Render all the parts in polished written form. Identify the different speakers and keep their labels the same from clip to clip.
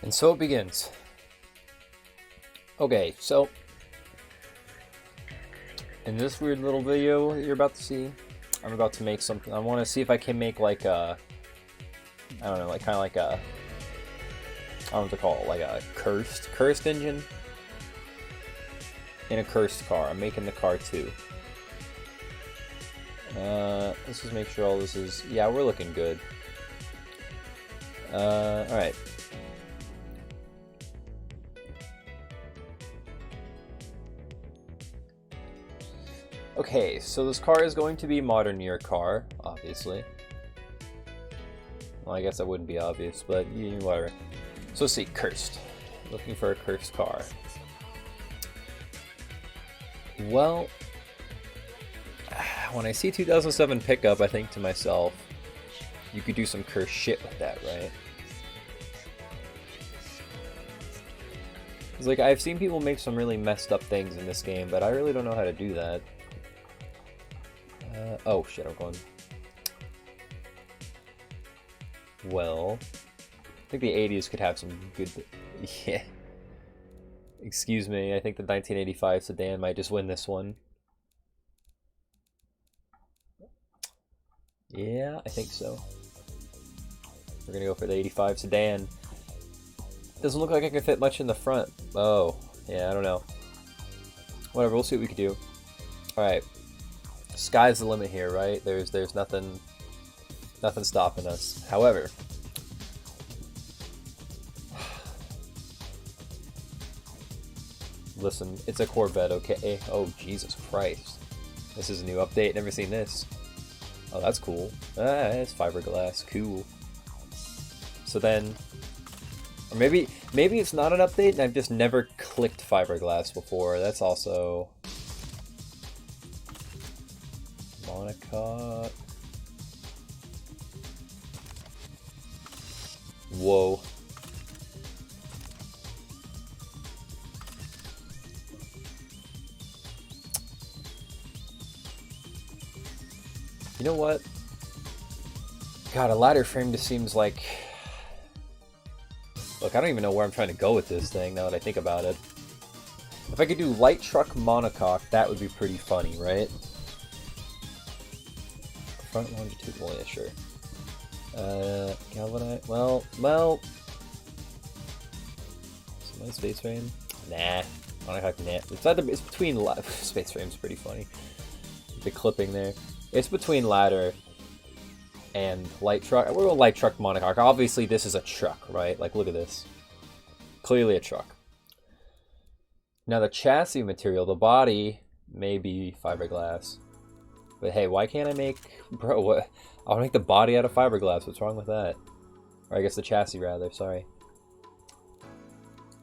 Speaker 1: And so it begins. Okay, so in this weird little video you're about to see, I'm about to make something. I want to see if I can make like a, I don't know, like kind of like a, I don't know what to call it, like a cursed engine in a cursed car. I'm making the car too. Let's just make sure all this is, yeah, we're looking good. Alright. Okay, so this car is going to be a modern year car, obviously. Well, I guess that wouldn't be obvious, but whatever. So let's see, cursed. Looking for a cursed car. Well, when I see 2007 pickup, I think to myself, you could do some cursed shit with that, right? It's like, I've seen people make some really messed up things in this game, but I really don't know how to do that. Oh shit, I'm going... Well... I think the 80s could have some good... Yeah. Excuse me, I think the 1985 sedan might just win this one. Yeah, I think so. We're gonna go for the 85 sedan. Doesn't look like I can fit much in the front. Oh, yeah, I don't know. Whatever, we'll see what we can do. Alright. Sky's the limit here, right? There's nothing stopping us. However, listen, it's a Corvette, okay? Oh, Jesus Christ. This is a new update, never seen this. Oh, that's cool. Ah, it's fiberglass, cool. So then, or maybe it's not an update and I've just never clicked fiberglass before. That's also... Monocoque. Whoa. You know what? God, a ladder frame just seems like... Look, I don't even know where I'm trying to go with this thing now that I think about it. If I could do light truck monocoque, that would be pretty funny, right? Front longitudinal, yeah, sure. Galvanite, well... Some space frame? Nah. Monocoque, nah. It's between... Space frame's pretty funny. The clipping there. It's between ladder and light truck. We're going light truck monocoque. Obviously, this is a truck, right? Like, look at this. Clearly a truck. Now, the chassis material, the body, may be fiberglass. But hey, why can't I make... Bro, what? I want to make the body out of fiberglass. What's wrong with that? Or I guess the chassis, rather. Sorry.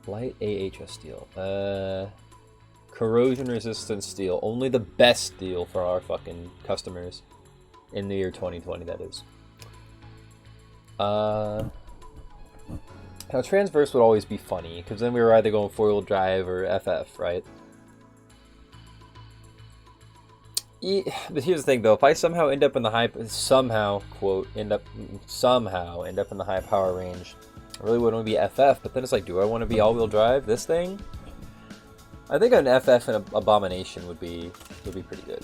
Speaker 1: Light AHS steel. Corrosion-resistant steel. Only the best steel for our fucking customers. In the year 2020, that is. Now, transverse would always be funny, because then we were either going four-wheel drive or FF, right? But here's the thing, though. If I somehow end up in the high... Somehow, quote, end up in the high power range, I really wouldn't want to be FF, but then it's like, do I want to be all-wheel drive? This thing? I think an FF and Abomination would be pretty good.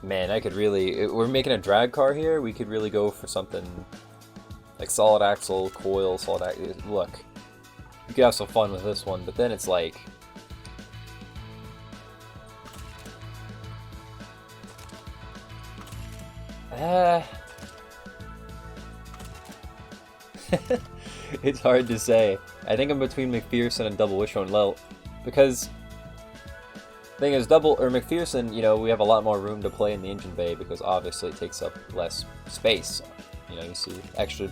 Speaker 1: Man, I could really... We're making a drag car here. We could really go for something like solid axle, coil, solid axle. Look, you could have some fun with this one, but then it's like... It's hard to say. I think I'm between McPherson and Double Wishbone Lelt, because the thing is, McPherson, you know, we have a lot more room to play in the engine bay because obviously it takes up less space. You know, you see extra,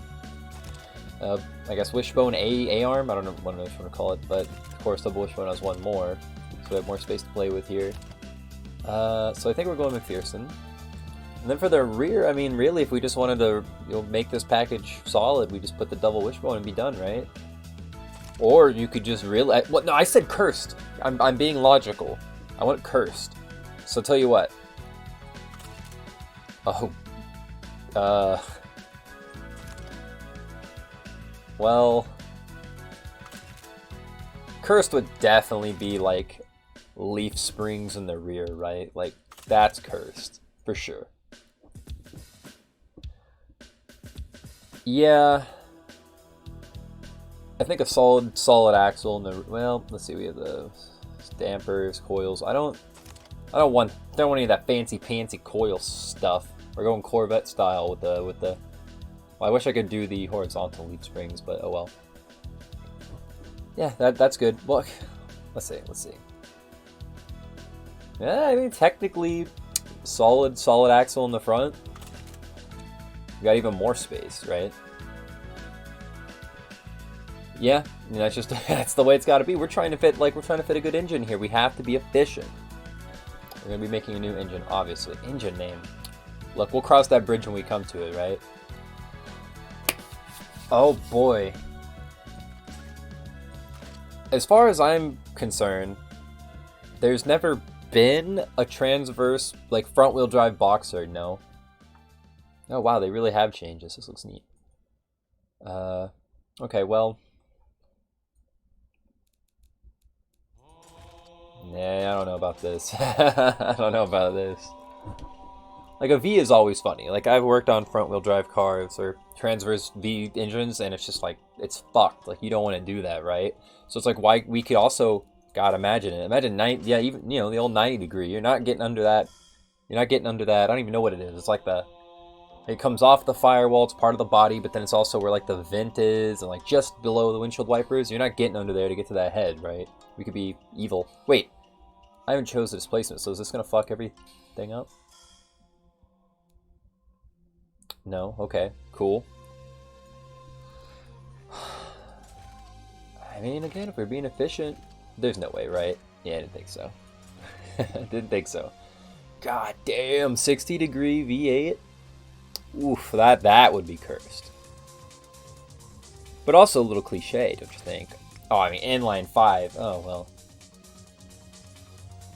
Speaker 1: I guess Wishbone A-arm. I don't know what I'm going to call it, but of course Double Wishbone has one more, so we have more space to play with here. So I think we're going McPherson. And then for the rear, I mean, really, if we just wanted to, you know, make this package solid, we just put the Double Wishbone and be done, right? Or you could just really... Well, no, I said cursed. I'm being logical. I want cursed. So tell you what. Oh. Well, cursed would definitely be like leaf springs in the rear, right? Like, that's cursed for sure. Yeah, I think a solid axle in the, well, let's see, we have the dampers, coils. I don't want any of that fancy coil stuff. We're going Corvette style with the well, I wish I could do the horizontal leaf springs, but oh well. Yeah, that's good. Look, let's see. Yeah, I mean technically solid axle in the front. You got even more space, right? Yeah, I mean, that's just that's the way it's got to be. We're trying to fit a good engine here. We have to be efficient. We're gonna be making a new engine, obviously. Engine name. Look, we'll cross that bridge when we come to it, right? Oh boy. As far as I'm concerned, there's never been a transverse, like, front-wheel drive boxer, no. Oh wow, they really have changed this. This looks neat. Okay, well. Nah, I don't know about this. I don't know about this. Like, a V is always funny. Like, I've worked on front-wheel drive cars or transverse V engines, and it's just like, it's fucked. Like, you don't want to do that, right? So it's like, why we could also, God, imagine it. Imagine 90, yeah, even, you know, the old 90 degree. You're not getting under that. You're not getting under that. I don't even know what it is. It's like it comes off the firewall. It's part of the body, but then it's also where, like, the vent is, and, like, just below the windshield wipers. You're not getting under there to get to that head, right? We could be evil. Wait, I haven't chose the displacement, so is this gonna fuck everything up? No? Okay, cool. I mean, again, if we're being efficient, there's no way, right? Yeah, I didn't think so. Didn't think so. God damn, 60 degree V8? Oof, that would be cursed. But also a little cliche, don't you think? Oh, I mean, inline 5. Oh, well.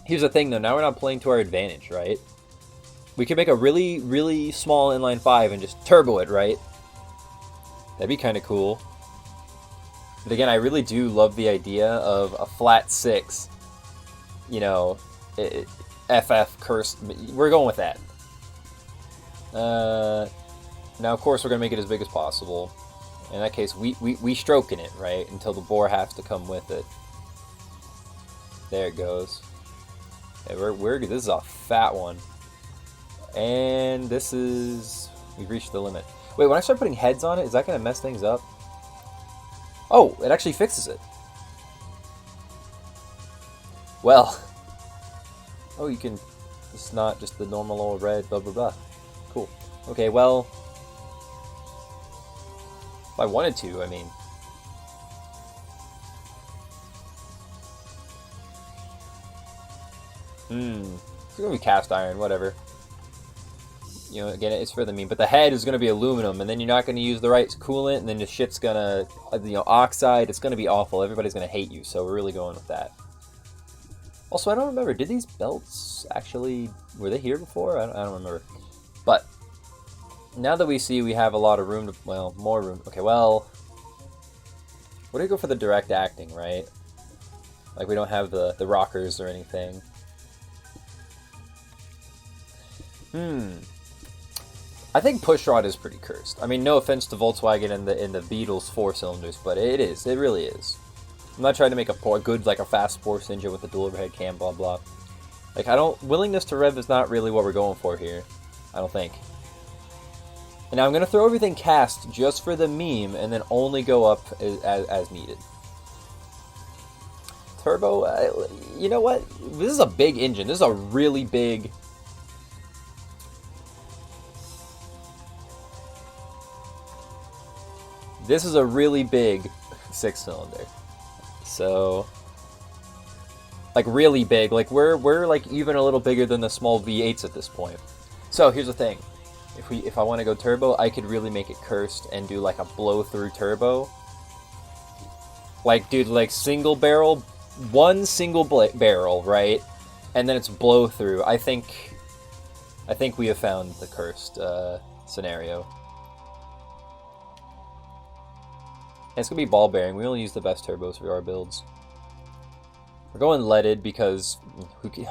Speaker 1: Here's the thing, though. Now we're not playing to our advantage, right? We could make a really, really small inline 5 and just turbo it, right? That'd be kind of cool. But again, I really do love the idea of a flat 6. You know, FF cursed. We're going with that. Now, of course, we're going to make it as big as possible. In that case, we stroking it, right? Until the bore has to come with it. There it goes. Yeah, this is a fat one. And this is... We've reached the limit. Wait, when I start putting heads on it, is that going to mess things up? Oh, it actually fixes it. Well. Oh, you can... It's not just the normal old red, blah, blah, blah. Cool. Okay, well... If I wanted to, I mean... It's going to be cast iron, whatever. You know, again, it's for the meme. But the head is going to be aluminum, and then you're not going to use the right coolant, and then the shit's going to, you know, oxide. It's going to be awful. Everybody's going to hate you, so we're really going with that. Also, I don't remember. Did these belts actually... Were they here before? I don't remember. But, now that we see we have a lot of room to... Well, more room. Okay, well... What do we go for the direct acting, right? Like, we don't have the rockers or anything. I think pushrod is pretty cursed. I mean, no offense to Volkswagen and the Beetle's 4 cylinders, but it is. It really is. I'm not trying to make a good, like a fast sports engine with a dual overhead cam, blah blah. Like, willingness to rev is not really what we're going for here. I don't think. And now I'm gonna throw everything cast just for the meme, and then only go up as needed. Turbo, you know what? This is a big engine. This is a really big. This is a really big 6-cylinder. So, like, really big. Like, we're like even a little bigger than the small V8s at this point. So here's the thing: if I want to go turbo, I could really make it cursed and do like a blow-through turbo. Like, dude, like single barrel, one single barrel, right? And then it's blow-through. I think we have found the cursed scenario. And it's going to be ball bearing. We only use the best turbos for our builds. We're going leaded because...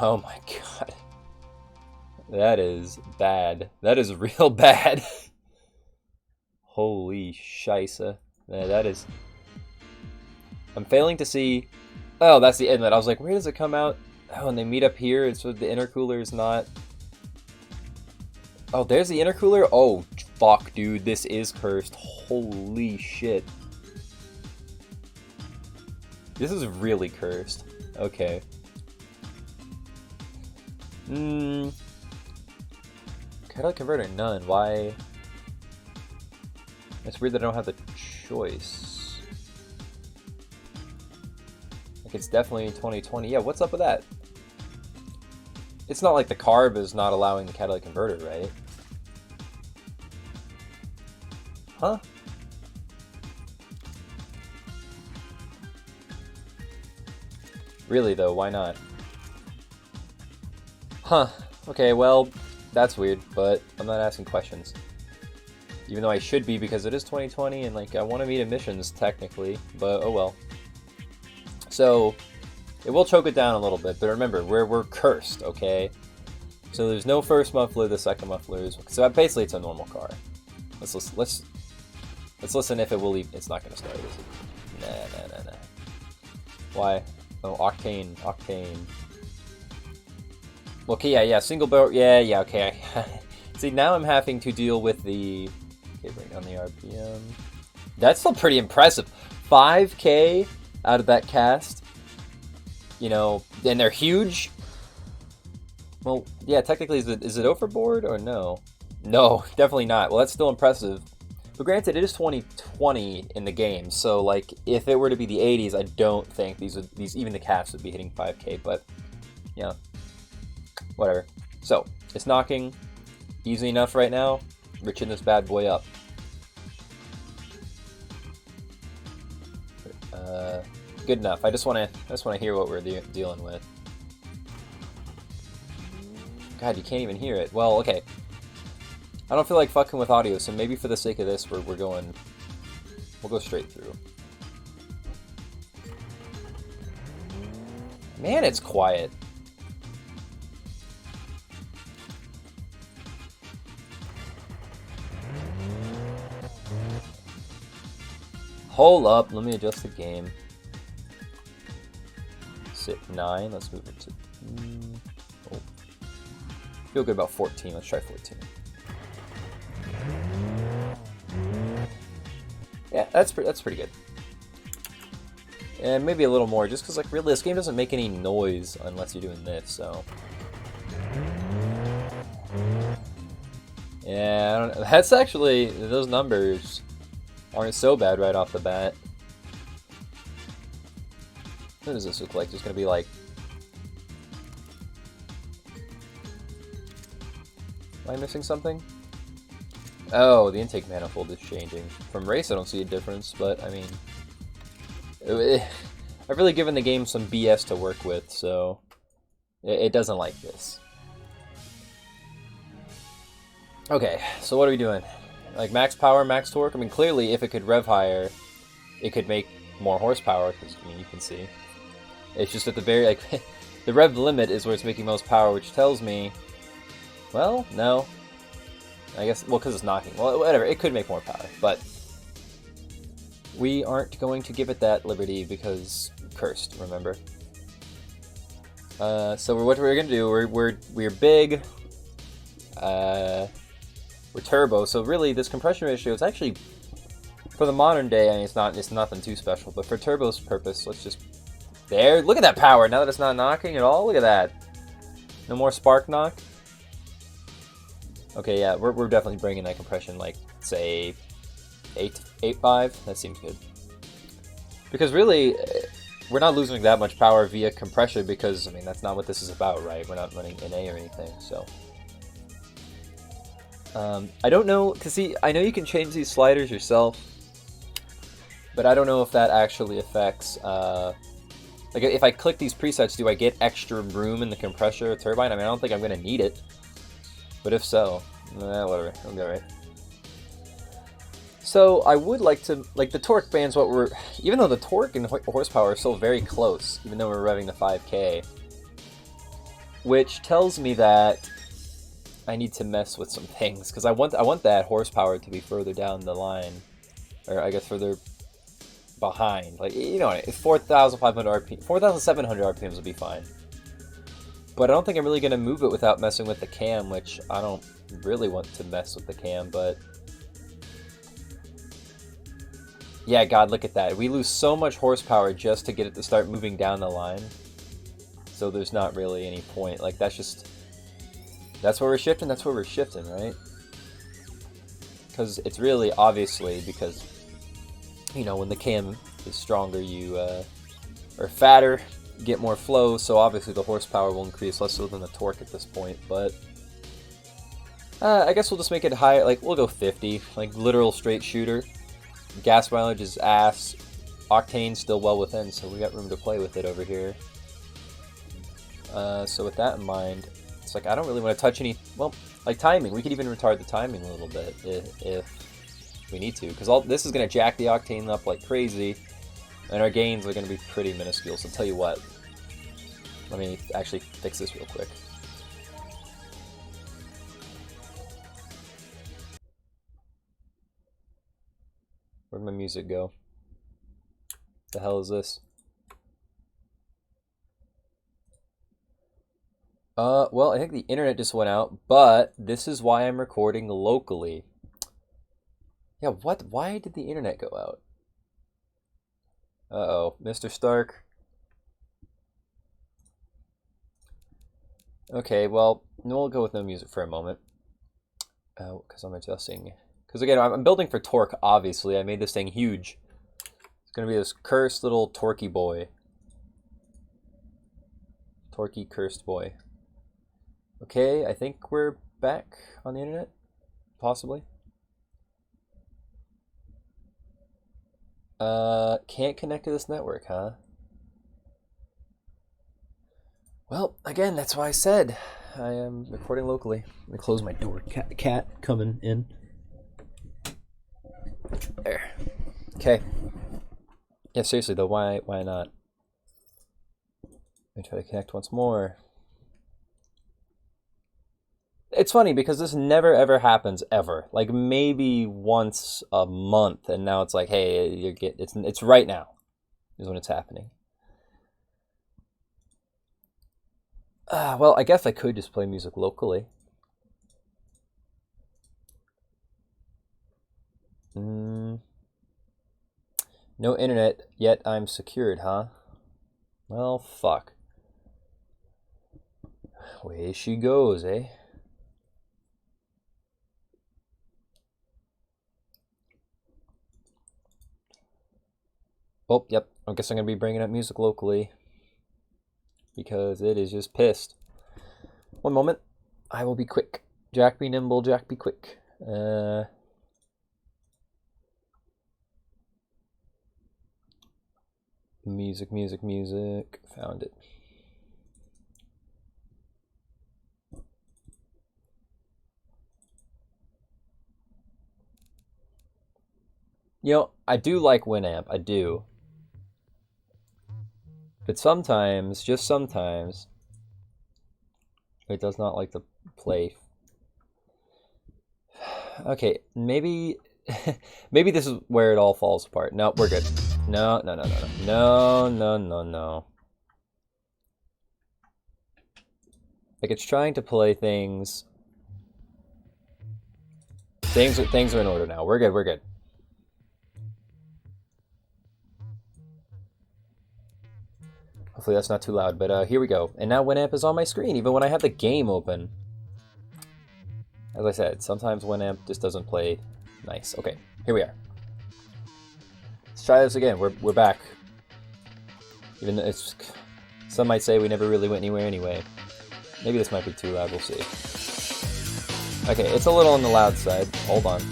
Speaker 1: Oh my god. That is bad. That is real bad. Holy scheisse. That is... I'm failing to see... Oh, that's the inlet. I was like, where does it come out? Oh, and they meet up here. It's so the intercooler is not... Oh, there's the intercooler? Oh, fuck, dude. This is cursed. Holy shit. This is really cursed. Okay. Catalytic converter, none. Why? It's weird that I don't have the choice. Like, it's definitely 2020. Yeah, what's up with that? It's not like the carb is not allowing the catalytic converter, right? Huh? Really, though, why not? Huh. Okay, well, that's weird, but I'm not asking questions. Even though I should be, because it is 2020, and, like, I want to meet emissions, technically, but oh well. So, it will choke it down a little bit, but remember, we're cursed, okay? So there's no first muffler, the second muffler is... So basically, it's a normal car. Let's listen if it will even... It's not going to start, is it? Nah. Why? Oh, octane. Okay, yeah, single barrel... Yeah, okay. See, now I'm having to deal with the... Okay, bring down the RPM. That's still pretty impressive. 5K out of that cast. You know, and they're huge. Well, yeah, technically, is it overboard or no? No, definitely not. Well, that's still impressive. But granted, it is 2020 in the game, so like, if it were to be the 80s, I don't think these even the casts would be hitting 5K. But yeah, whatever. So it's knocking easy enough right now. Riching this bad boy up. Good enough. I just want to hear what we're dealing with. God, you can't even hear it. Well, okay. I don't feel like fucking with audio, so maybe for the sake of this, we'll go straight through. Man, it's quiet. Hold up, let me adjust the game. Sit 9, let's move it to... Oh. Feel good about 14, let's try 14. Yeah, that's pretty good. And maybe a little more, just because, like, really, this game doesn't make any noise unless you're doing this, so... Yeah, I don't know. That's actually... Those numbers aren't so bad right off the bat. What does this look like? There's gonna be, like... Am I missing something? Oh, the intake manifold is changing. From race, I don't see a difference, but, I mean... I've really given the game some BS to work with, so... It doesn't like this. Okay, so what are we doing? Like, max power, max torque? I mean, clearly, if it could rev higher, it could make more horsepower, because, I mean, you can see. It's just at the very, like... the rev limit is where it's making most power, which tells me... Well, no. I guess, well, because it's knocking. Well, whatever, it could make more power, but we aren't going to give it that liberty because cursed, remember? So what we're gonna do, we're big, we're turbo, so really this compression ratio is actually, for the modern day, I mean, it's nothing too special, but for turbo's purpose, let's just, there, look at that power, now that it's not knocking at all, look at that. No more spark knock. Okay, yeah, we're definitely bringing that compression, like, say, 8.5. That seems good. Because really, we're not losing that much power via compression because, I mean, that's not what this is about, right? We're not running NA or anything, so. I don't know, because see, I know you can change these sliders yourself, but I don't know if that actually affects, like, if I click these presets, do I get extra room in the compressor or turbine? I mean, I don't think I'm going to need it. But if so, whatever, it'll go right. So I would like to, like the torque band's what we're, even though the torque and horsepower are still very close, even though we're revving to 5K, which tells me that I need to mess with some things, because I want that horsepower to be further down the line, or I guess further behind. Like, you know, 4,500 RPM, 4,700 RPMs would be fine. But I don't think I'm really going to move it without messing with the cam, which I don't really want to mess with the cam, but... Yeah, God, look at that. We lose so much horsepower just to get it to start moving down the line. So there's not really any point. Like, that's just... That's where we're shifting, right? Because it's really, obviously, because, you know, when the cam is stronger, you are fatter, get more flow, so obviously the horsepower will increase less so than the torque at this point, but... I guess we'll just make it higher, like, we'll go 50, like, literal straight shooter. Gas mileage is ass. Octane's still well within, so we got room to play with it over here. So with that in mind, it's like I don't really want to touch any... Well, like timing. We could even retard the timing a little bit if we need to. Because this is going to jack the octane up like crazy. And our gains are going to be pretty minuscule. So I'll tell you what. Let me actually fix this real quick. Where'd my music go? The hell is this? Well, I think the internet just went out, but this is why I'm recording locally. Yeah, what? Why did the internet go out? Uh-oh, Mr. Stark. Okay, well, we'll go with no music for a moment. Because I'm adjusting... Because again, I'm building for torque, obviously. I made this thing huge. It's going to be this cursed little torquey boy. Torquey cursed boy. Okay, I think we're back on the internet. Possibly. Can't connect to this network, huh? Well, again, that's why I said I am recording locally. Let me close my door. Cat coming in. There. Okay. Yeah, seriously though, why not? Let me try to connect once more. It's funny because this never ever happens ever. Like maybe once a month, and now it's like, hey, it's right now is when it's happening. Well, I guess I could just play music locally. No internet, yet I'm secured, huh? Well, fuck. Away she goes, eh? Oh, yep. I guess I'm going to be bringing up music locally. Because it is just pissed. One moment. I will be quick. Jack be nimble, Jack be quick. Music, music, music. Found it. You know, I do like Winamp. I do. But sometimes, just sometimes, it does not like to play. Okay, maybe... maybe this is where it all falls apart. No, we're good. No. Like it's trying to play things. Things are in order now. We're good. Hopefully that's not too loud, but here we go. And now Winamp is on my screen, even when I have the game open. As I said, sometimes Winamp just doesn't play nice. Okay, here we are. Let's try this again. We're back. Even though it's... Some might say we never really went anywhere anyway. Maybe this might be too loud, we'll see. Okay, it's a little on the loud side. Hold on.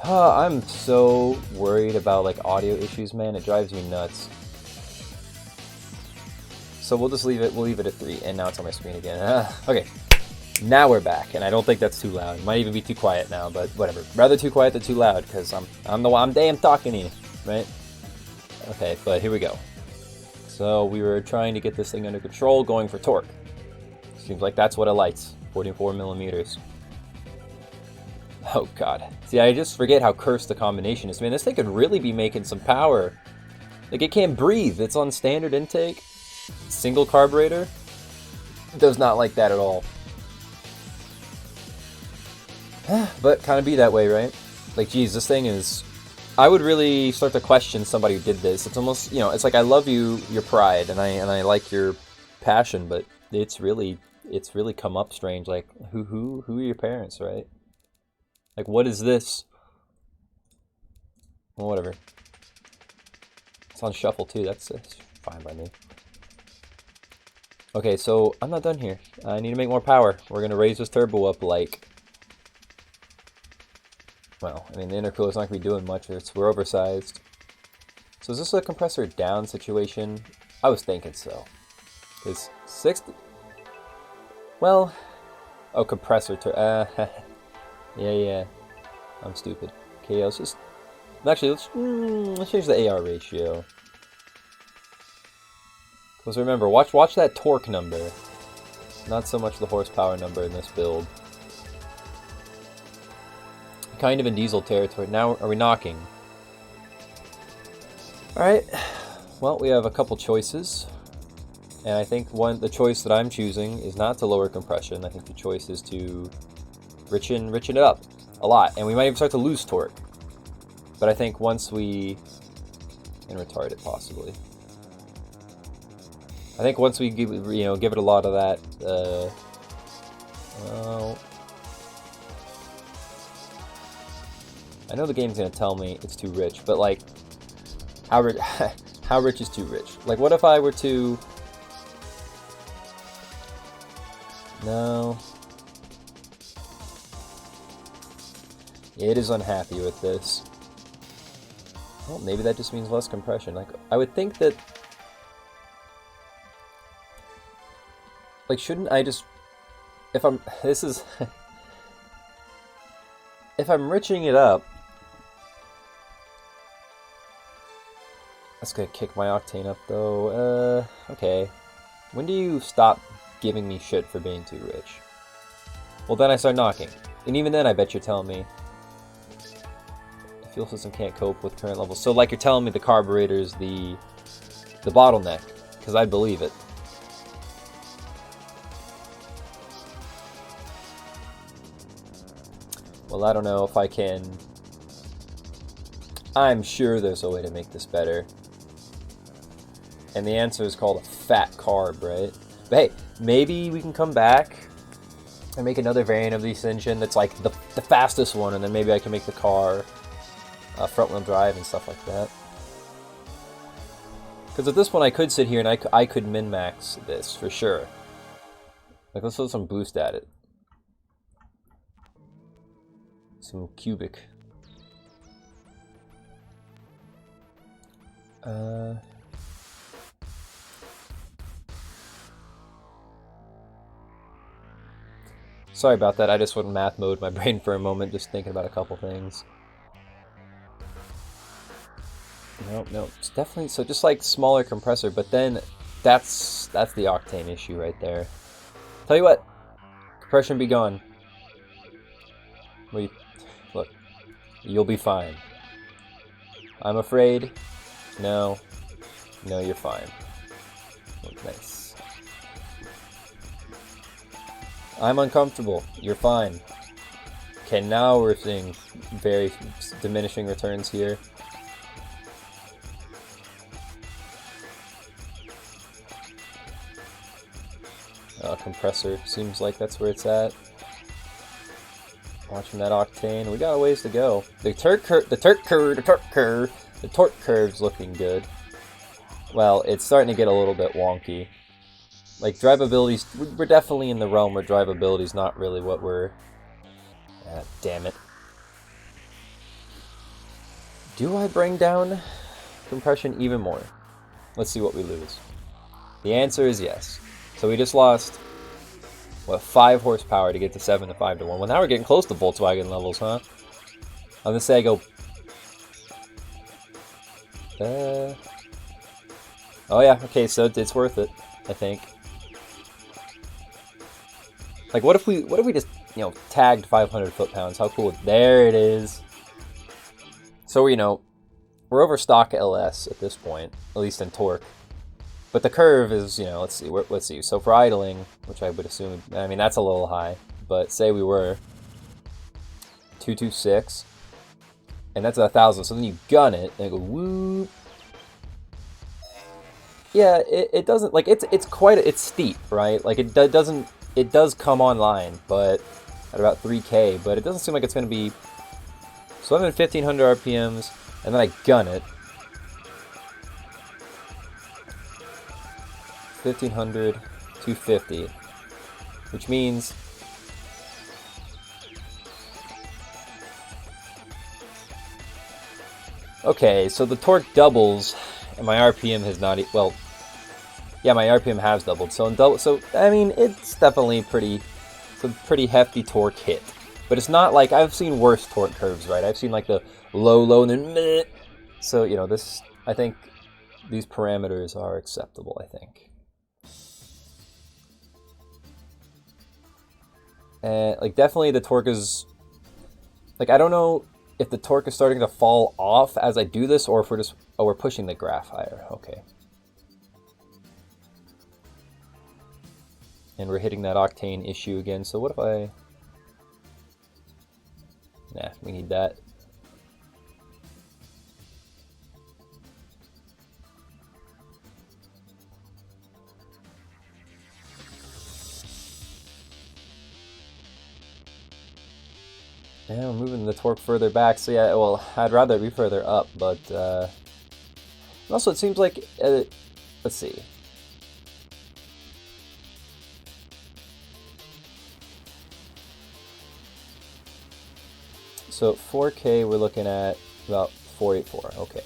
Speaker 1: I'm so worried about like audio issues, man. It drives me nuts. so we'll just leave it. We'll leave it at 3. And now it's on my screen again. Okay, now we're back, and I don't think that's too loud. It might even be too quiet now, but whatever. Rather too quiet than too loud, because I'm damn talking to you, right? Okay, but here we go. So we were trying to get this thing under control, going for torque. Seems like that's what it likes. 44 millimeters. Oh god. See, I just forget how cursed the combination is. Man, this thing could really be making some power. Like, it can't breathe. It's on standard intake. Single carburetor. It does not like that at all. But kind of be that way, right? Like, geez, this thing is... I would really start to question somebody who did this. It's almost, you know, it's like, I love your pride, and I like your passion, but it's really come up strange. Like, who are your parents, right? Like, what is this? Well, whatever. It's on shuffle too. That's fine by me. Okay, so I'm not done here. I need to make more power. We're gonna raise this turbo up like... Well, I mean, the intercooler's not going to be doing much. We're oversized. So is this a compressor down situation? I was thinking so. Because 60... Well... Oh, compressor... yeah. I'm stupid. Okay, let's just... Actually, let's change the AR ratio. Because remember, watch that torque number. Not so much the horsepower number in this build. Kind of in diesel territory. Now, are we knocking? Alright. Well, we have a couple choices. And I think the choice that I'm choosing is not to lower compression. I think the choice is to richen it up a lot. And we might even start to lose torque. But I think once we... And retard it, possibly. I think once we give it a lot of that... well... I know the game's gonna tell me it's too rich, but like, how rich is too rich? Like, what if I were to... No. It is unhappy with this. Well, maybe that just means less compression. Like, I would think that... Like, shouldn't I just... If I'm... This is... If I'm riching it up... That's gonna kick my octane up, though. Okay. When do you stop giving me shit for being too rich? Well, then I start knocking. And even then, I bet you're telling me the fuel system can't cope with current levels. So, like, you're telling me the carburetor's the bottleneck, because I'd believe it. Well, I don't know if I can... I'm sure there's a way to make this better. And the answer is called a fat carb, right? But hey, maybe we can come back and make another variant of this engine that's like the fastest one, and then maybe I can make the car front-wheel drive and stuff like that. Because at this point I could sit here and I could min-max this, for sure. Like, let's throw some boost at it. Some cubic. Sorry about that, I just went math mode my brain for a moment, just thinking about a couple things. Nope, it's definitely, so just like smaller compressor, but then that's the octane issue right there. Tell you what, compression be gone. Look, you'll be fine. I'm afraid. No, you're fine. Look, nice. I'm uncomfortable. You're fine. Okay, now we're seeing very diminishing returns here. Compressor seems like that's where it's at. Watching that octane. We got a ways to go. The torque curve's looking good. Well, it's starting to get a little bit wonky. Like, drivability's... We're definitely in the realm where drivability's not really what we're... damn it. Do I bring down compression even more? Let's see what we lose. The answer is yes. So we just lost, what, 5 horsepower to get to 7 to 5 to 1. Well, now we're getting close to Volkswagen levels, huh? I'm gonna say I go... Oh yeah, okay, so it's worth it, I think. Like, what if we just, you know, tagged 500 foot-pounds? How cool. There it is. So, you know, we're over stock LS at this point, at least in torque. But the curve is, you know, let's see. So for idling, which I would assume, I mean, that's a little high, but say we were 226, and that's 1,000. So then you gun it, and it goes whoop. Yeah, it doesn't, like, it's steep, right? Like, it does come online, but at about 3K, but it doesn't seem like it's going to be... So I'm in 1,500 RPMs, and then I gun it. 1,500, 250, which means... Okay, so the torque doubles, and my RPM has not... Well, yeah, my RPM has doubled, so I mean, it's definitely it's a pretty hefty torque hit. But it's not like, I've seen worse torque curves, right? I've seen like the low, and then meh. So, you know, this, I think these parameters are acceptable, I think. And, like, definitely the torque is, like, I don't know if the torque is starting to fall off as I do this, or if we're pushing the graph higher. Okay. And we're hitting that octane issue again, so what if I... Nah, we need that. Yeah, we're moving the torque further back, so yeah, well, I'd rather be further up, but... Also, it seems like... let's see. So 4K, we're looking at about 484. Okay.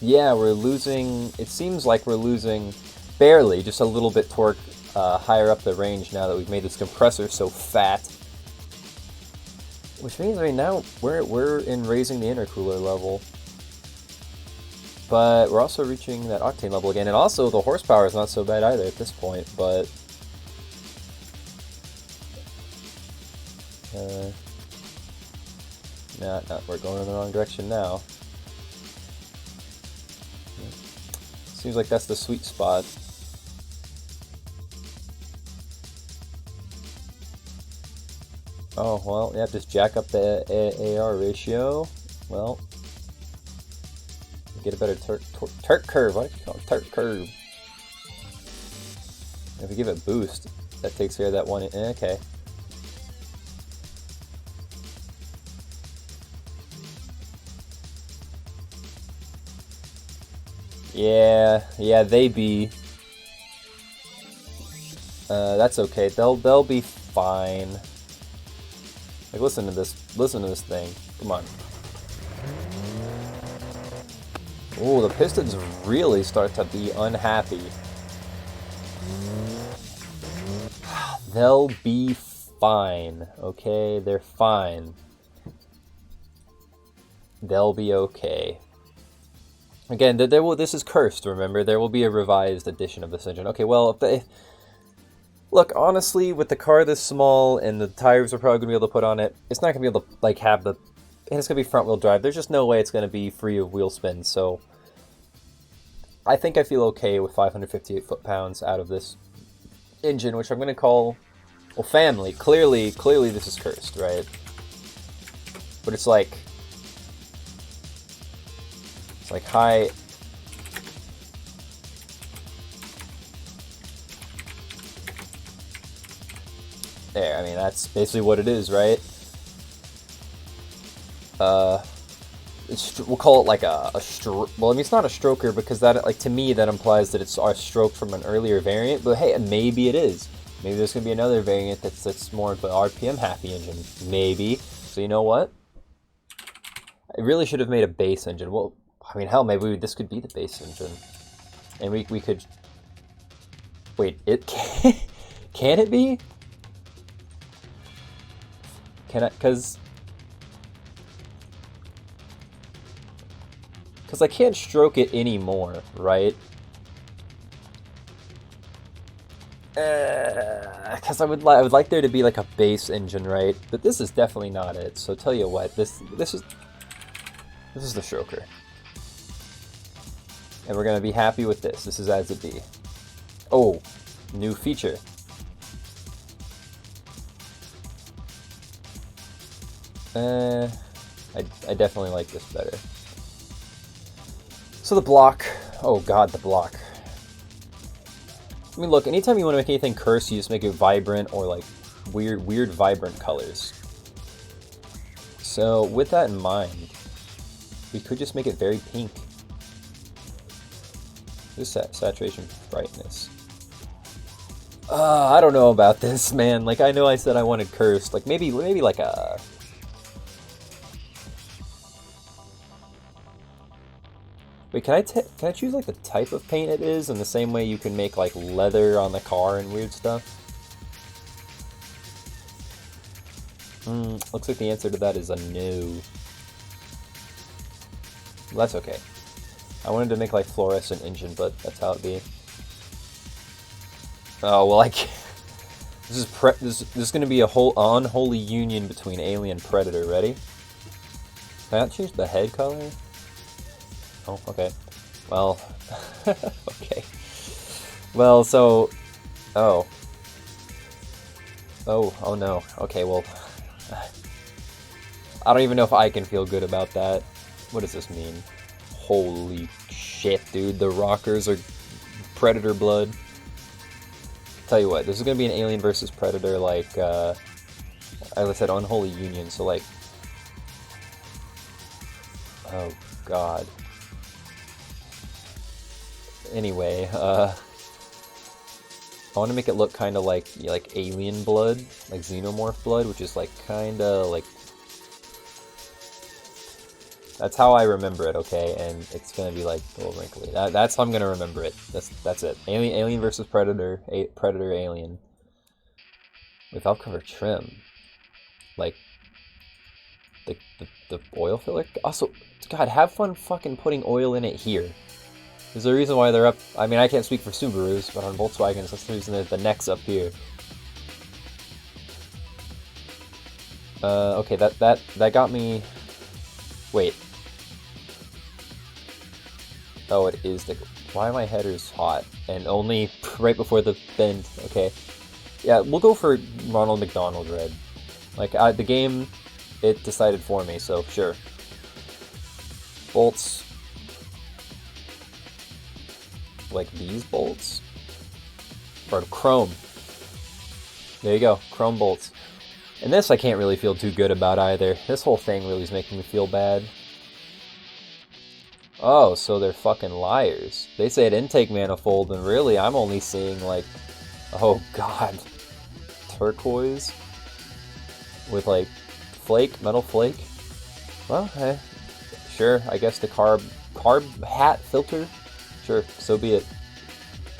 Speaker 1: Yeah, we're losing. It seems like we're losing barely, just a little bit torque higher up the range now that we've made this compressor so fat. Which means, I mean, now we're in raising the intercooler level. But we're also reaching that octane level again, and also the horsepower is not so bad either at this point, but... we're going in the wrong direction now. Seems like that's the sweet spot. Oh, well, yeah, just jack up the AR ratio. Well... Get a better torque curve. What do you call it? Torque curve. If we give it a boost, that takes care of that one. Okay. Yeah, they be. That's okay. They'll be fine. Like, listen to this thing. Come on. Ooh, the pistons really start to be unhappy. They'll be fine, okay? They're fine. They'll be okay. Again, this is cursed, remember? There will be a revised edition of this engine. Okay, well, look, honestly, with the car this small and the tires we're probably going to be able to put on it, it's not going to be able to, like, have the... And it's going to be front-wheel drive. There's just no way it's going to be free of wheel spin, so... I think I feel okay with 558 foot-pounds out of this engine, which I'm going to call... Well, family. Clearly this is cursed, right? But it's like... It's like high... There, I mean, that's basically what it is, right? We'll call it like a stroke. Well, I mean, it's not a stroker because that, like, to me, that implies that it's a stroke from an earlier variant. But hey, maybe it is. Maybe there's gonna be another variant that's more of an RPM happy engine. Maybe. So you know what? I really should have made a base engine. Well, I mean, hell, maybe this could be the base engine. And we could... Wait, it can... Can it be? Can I... Because I can't stroke it anymore, right? Because I would like there to be like a base engine, right? But this is definitely not it. So tell you what, this is the stroker, and we're gonna be happy with this. This is as it be. Oh, new feature. I definitely like this better. So the block. Oh god, the block. I mean, look, anytime you want to make anything cursed, you just make it vibrant or like weird vibrant colors. So with that in mind, we could just make it very pink. Just saturation brightness. I don't know about this, man. Like, I know I said I wanted cursed. Like, maybe like a... Wait, can I choose like the type of paint it is in the same way you can make like leather on the car and weird stuff? Looks like the answer to that is a no. Well, that's okay. I wanted to make like fluorescent engine, but that's how it be. Oh well, this is gonna be a whole unholy union between Alien and Predator. Ready? Can I change the head color? Oh, okay. Well, okay. Well, so... Oh. Oh no. Okay, well... I don't even know if I can feel good about that. What does this mean? Holy shit, dude. The rockers are Predator blood. Tell you what, this is gonna be an Alien versus Predator, like, as I said, unholy union, so like... Oh, God. Anyway, I want to make it look kind of like alien blood, like xenomorph blood, which is like kind of like... That's how I remember it, okay? And it's gonna be like a little wrinkly. That's how I'm gonna remember it. That's it. Alien versus Predator, Predator Alien. With valve cover trim, like the oil filler. Also, God, have fun fucking putting oil in it here. There's a reason why they're up. I mean, I can't speak for Subarus, but on Volkswagens, that's the reason that the neck's up here. Okay, that got me. Wait. Oh, it is the. Why are my headers hot and only right before the bend? Okay, yeah, we'll go for Ronald McDonald red. Like the game, it decided for me, so sure. Bolts. Like these bolts, or chrome. There you go, chrome bolts. And this I can't really feel too good about either. This whole thing really is making me feel bad. Oh, so they're fucking liars. They said intake manifold, and really I'm only seeing like, oh god, turquoise with like metal flake. Well, hey, sure, I guess the carb hat filter. Sure, so be it.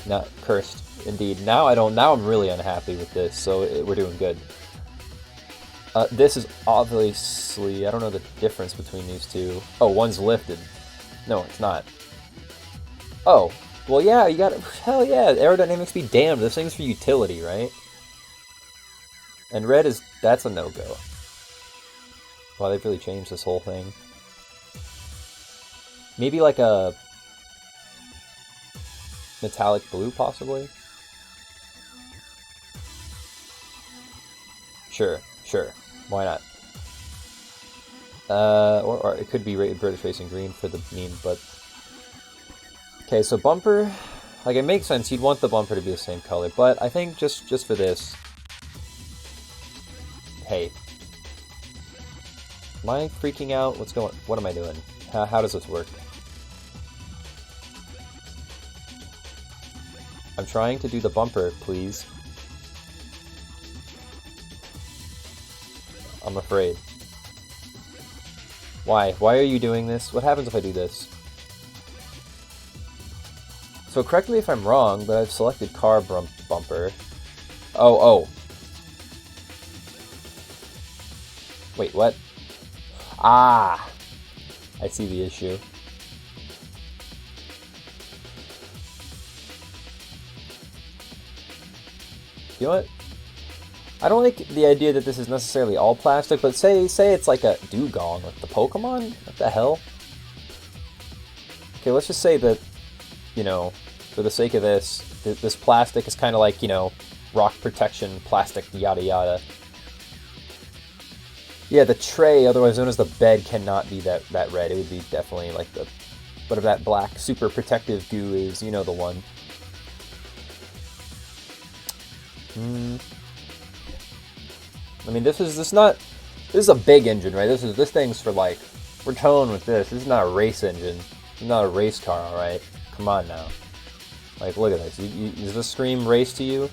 Speaker 1: Not cursed, indeed. Now I'm really unhappy with this, so we're doing good. This is obviously, I don't know the difference between these two. Oh, one's lifted. No, it's not. Oh, well yeah, you gotta, hell yeah, aerodynamics be damned, this thing's for utility, right? And red that's a no-go. Wow, they've really changed this whole thing. Maybe like a metallic blue, possibly? Sure, why not? Or it could be British Racing Green for the meme, but... Okay, so bumper... Like, it makes sense, you'd want the bumper to be the same color, but I think just for this... Hey. Am I freaking out? What am I doing? How does this work? I'm trying to do the bumper, please. I'm afraid. Why? Why are you doing this? What happens if I do this? So correct me if I'm wrong, but I've selected car bumper. Oh. Wait, what? Ah! I see the issue. You know what? I don't like the idea that this is necessarily all plastic, but say it's like a dugong, like the Pokemon? What the hell? Okay, let's just say that, you know, for the sake of this, this plastic is kind of like, you know, rock protection, plastic, yada yada. Yeah, the tray, otherwise known as the bed, cannot be that red. It would be definitely like the, whatever that black super protective goo is, you know the one. I mean, this is a big engine, right? This thing's for like, we're towing with this. This is not a race engine. This is not a race car, all right? Come on now. Like, look at this. Does this scream race to you?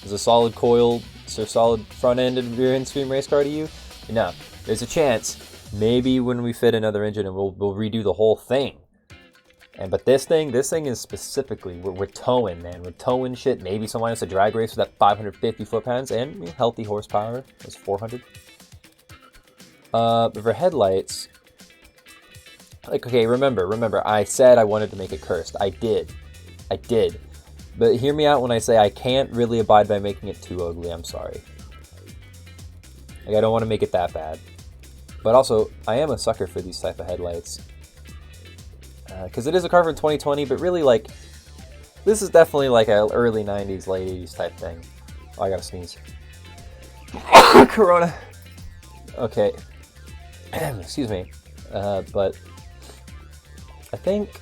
Speaker 1: Is a solid coil, so solid front-ended rear-end scream race car to you? No. There's a chance. Maybe when we fit another engine and we'll redo the whole thing. But this thing is specifically, we're towing, man. We're towing shit. Maybe someone has a drag race with that 550 foot-pounds and, you know, healthy horsepower. That's 400. But for headlights, like, okay, remember, I said I wanted to make it cursed. I did. But hear me out when I say I can't really abide by making it too ugly. I'm sorry. Like, I don't want to make it that bad. But also, I am a sucker for these type of headlights. Because it is a car from 2020, but really, like, this is definitely like an early 90s, late 80s type thing. Oh, I gotta sneeze. Corona. Okay. Excuse me. But I think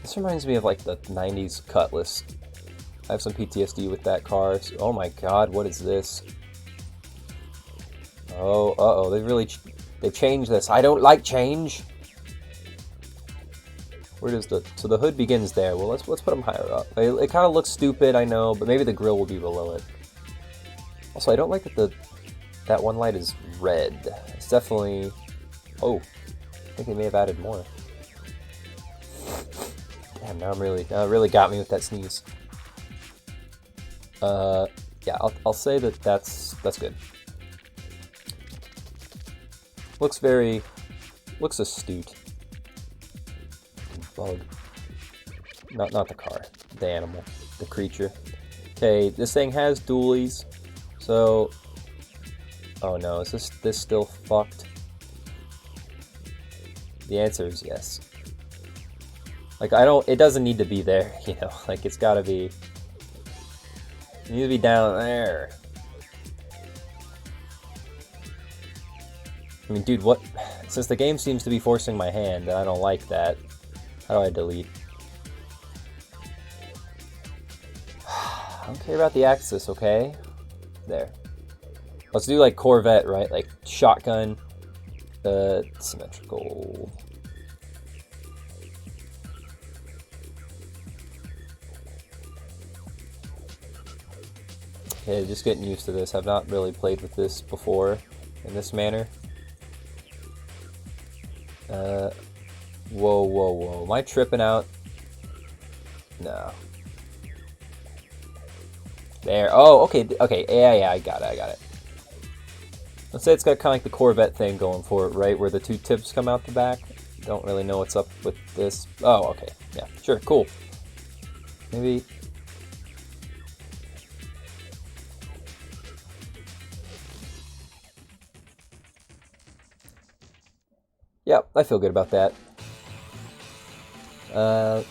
Speaker 1: this reminds me of like the 90s Cutlass. I have some PTSD with that car. So, oh my god, what is this? Oh, uh-oh, they've changed this. I don't like change. Where does so the hood begins there. Well, let's put them higher up. It kind of looks stupid, I know, but maybe the grill will be below it. Also, I don't like that that one light is red. It's definitely... Oh, I think they may have added more. Damn, now it really got me with that sneeze. Yeah, I'll say that's good. Looks astute. Bug. Not the car. The animal. The creature. Okay, this thing has dualies. So... Oh no, is this still fucked? The answer is yes. Like, it doesn't need to be there, you know? Like, it's gotta be... It needs to be down there. I mean, dude, what... Since the game seems to be forcing my hand, and I don't like that, how do I delete? I don't care about the axis, okay? There. Let's do, like, Corvette, right? Like, shotgun, symmetrical... Okay, just getting used to this. I've not really played with this before in this manner. Whoa. Am I tripping out? No. There. Oh, okay. Yeah, I got it. Let's say it's got kind of like the Corvette thing going for it, right? Where the two tips come out the back. Don't really know what's up with this. Oh, okay. Yeah, sure, cool. Maybe... Yeah, I feel good about that. So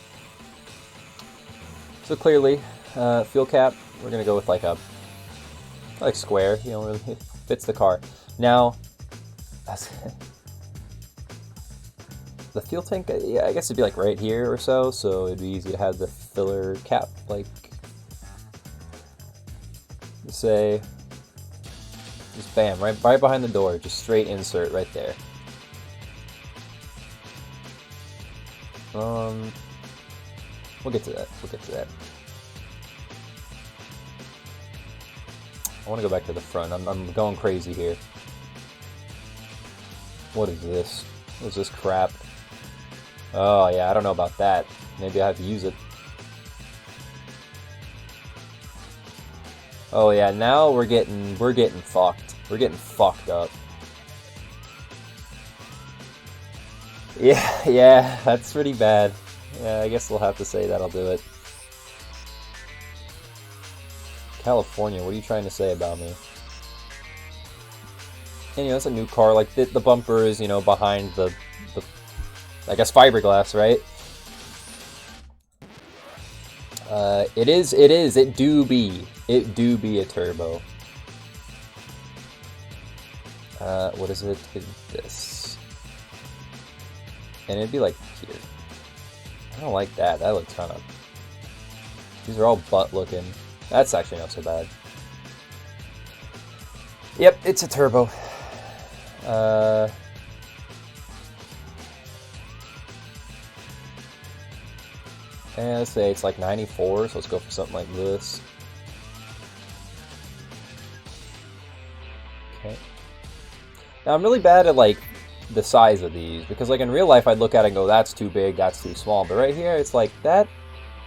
Speaker 1: clearly, fuel cap, we're gonna go with like square, you know, really fits the car. Now, the fuel tank, yeah, I guess it'd be like right here or so it'd be easy to have the filler cap, like, say, just bam, right behind the door, just straight insert right there. We'll get to that. I want to go back to the front. I'm going crazy here. What is this? What is this crap? Oh yeah, I don't know about that. Maybe I have to use it. Oh yeah, now we're getting fucked. We're getting fucked up. Yeah, that's pretty bad. Yeah, I guess we'll have to say that'll do it. California, what are you trying to say about me? And, you know, it's a new car. Like, the bumper is, you know, behind the I guess, fiberglass, right? It do be a turbo. What is it? It's this. And it'd be like here. I don't like that. That looks kind of... These are all butt looking. That's actually not so bad. Yep, it's a turbo. And let's say it's like 94, so let's go for something like this. Okay. Now I'm really bad at like the size of these, because like in real life I'd look at it and go, that's too big, that's too small. But right here it's like that,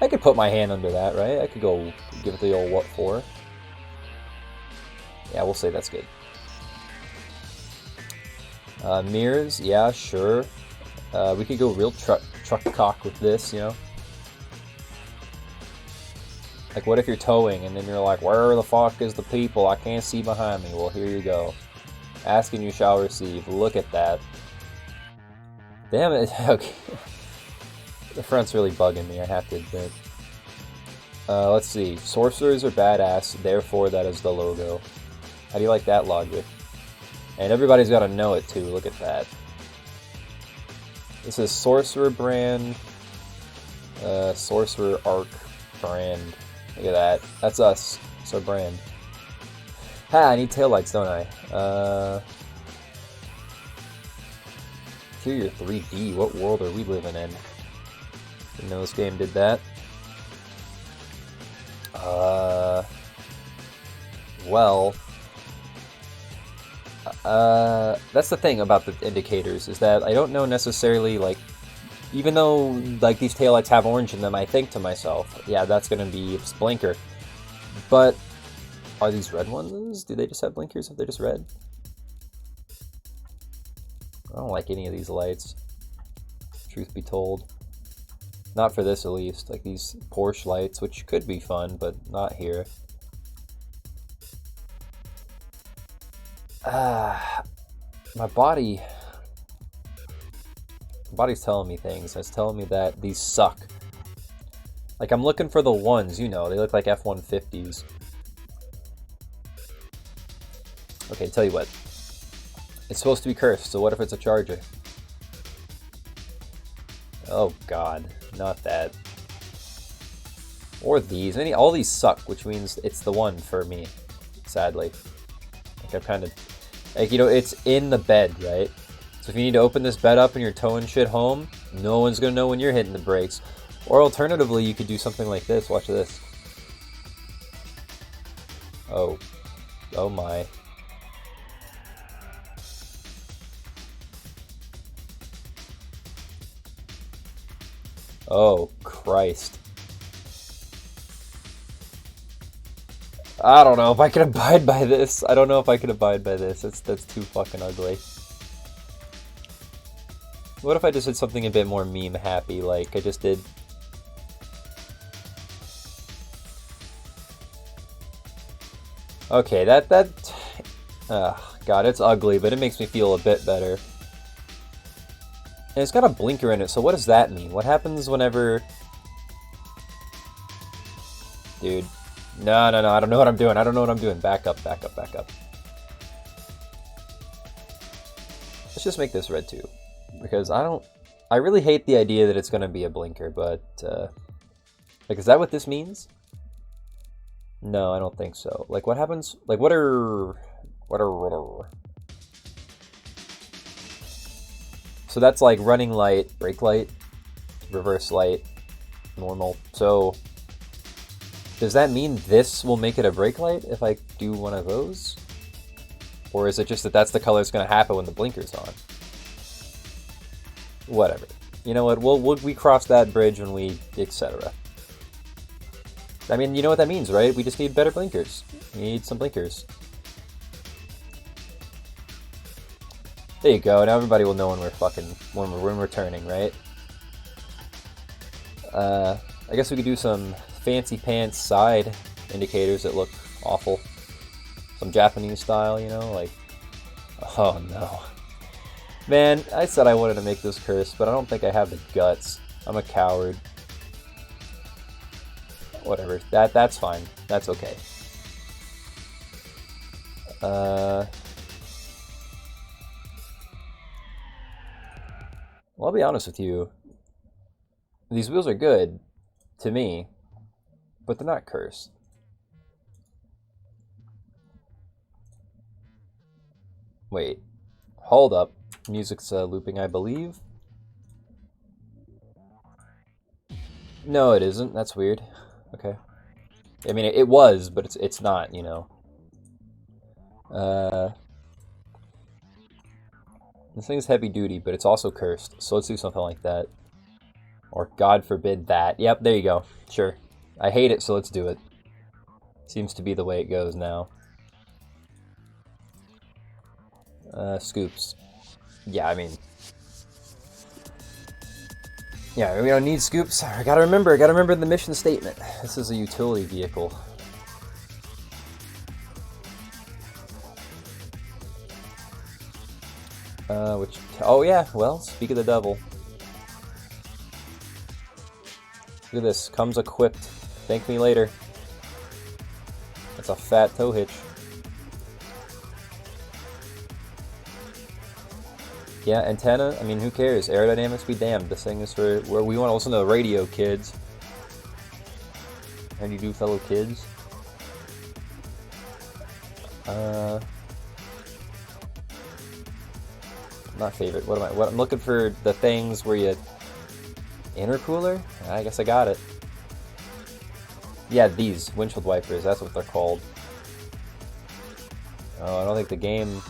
Speaker 1: I could put my hand under that, right? I could go give it the old what for. Yeah, we'll say that's good. Mirrors, yeah, sure. We could go real truck cock with this, you know? Like, what if you're towing and then you're like, where the fuck is the people? I can't see behind me. Well, here you go. Ask and you shall receive. Look at that. Damn it. Okay. The front's really bugging me, I have to admit. Let's see. Sorcerers are badass, therefore that is the logo. How do you like that logic? And everybody's got to know it too. Look at that. This is Sorcerer brand. Sorcerer Arc brand. Look at that. That's us. It's our brand. Ha! I need taillights, don't I? Interior 3D. What world are we living in? Didn't know this game did that. Well... that's the thing about the indicators, is that I don't know necessarily, like, even though, like, these taillights have orange in them, I think to myself, yeah, that's gonna be its blinker. But, are these red ones? Do they just have blinkers if they're just red? I don't like any of these lights, truth be told. Not for this, at least. Like, these Porsche lights, which could be fun, but not here. My body's telling me things. It's telling me that these suck. Like, I'm looking for the ones, you know, they look like F-150s. Okay, tell you what. It's supposed to be cursed, so what if it's a Charger? Oh god, not that. Or these. All these suck, which means it's the one for me, sadly. Like, I've kind of... Like, you know, it's in the bed, right? So if you need to open this bed up and you're towing shit home, no one's gonna know when you're hitting the brakes. Or alternatively, you could do something like this. Watch this. Oh. Oh my. Oh, Christ. I don't know if I can abide by this. I don't know if I can abide by this. That's too fucking ugly. What if I just did something a bit more meme happy, like I just did? Okay, God, it's ugly, but it makes me feel a bit better. And it's got a blinker in it, so what does that mean? What happens whenever... Dude. No, I don't know what I'm doing. I don't know what I'm doing. Back up, back up, back up. Let's just make this red too. Because I really hate the idea that it's going to be a blinker, but... like, is that what this means? No, I don't think so. Like, what happens... Like, what are... So that's like running light, brake light, reverse light, normal. So... Does that mean this will make it a brake light if I do one of those? Or is it just that that's the color that's going to happen when the blinker's on? Whatever. You know what? We cross that bridge when we... etc. I mean, you know what that means, right? We just need better blinkers. We need some blinkers. There you go. Now everybody will know when we're turning, right? I guess we could do some fancy pants side indicators that look awful. Some Japanese style, you know, like... Oh no. Man, I said I wanted to make this curse, but I don't think I have the guts. I'm a coward. Whatever. That's fine. That's okay. Well, I'll be honest with you. These wheels are good, to me, but they're not cursed. Wait. Hold up. Music's looping, I believe. No, it isn't. That's weird. Okay. I mean, it was, but it's not, you know. This thing's heavy duty, but it's also cursed. So let's do something like that. Or God forbid that. Yep, there you go. Sure. I hate it, so let's do it. Seems to be the way it goes now. Scoops. Yeah, I mean... Yeah, we don't need scoops. I gotta remember the mission statement. This is a utility vehicle. Oh yeah, well, speak of the devil. Look at this, comes equipped. Thank me later. That's a fat tow hitch. Yeah, antenna, I mean, who cares? Aerodynamics be damned. This thing is for where we want to listen to the radio, kids. How do you do, fellow kids? Not favorite. What I'm looking for the things where you... Intercooler? I guess I got it. Yeah, these. Windshield wipers. That's what they're called. Oh, I don't think the game...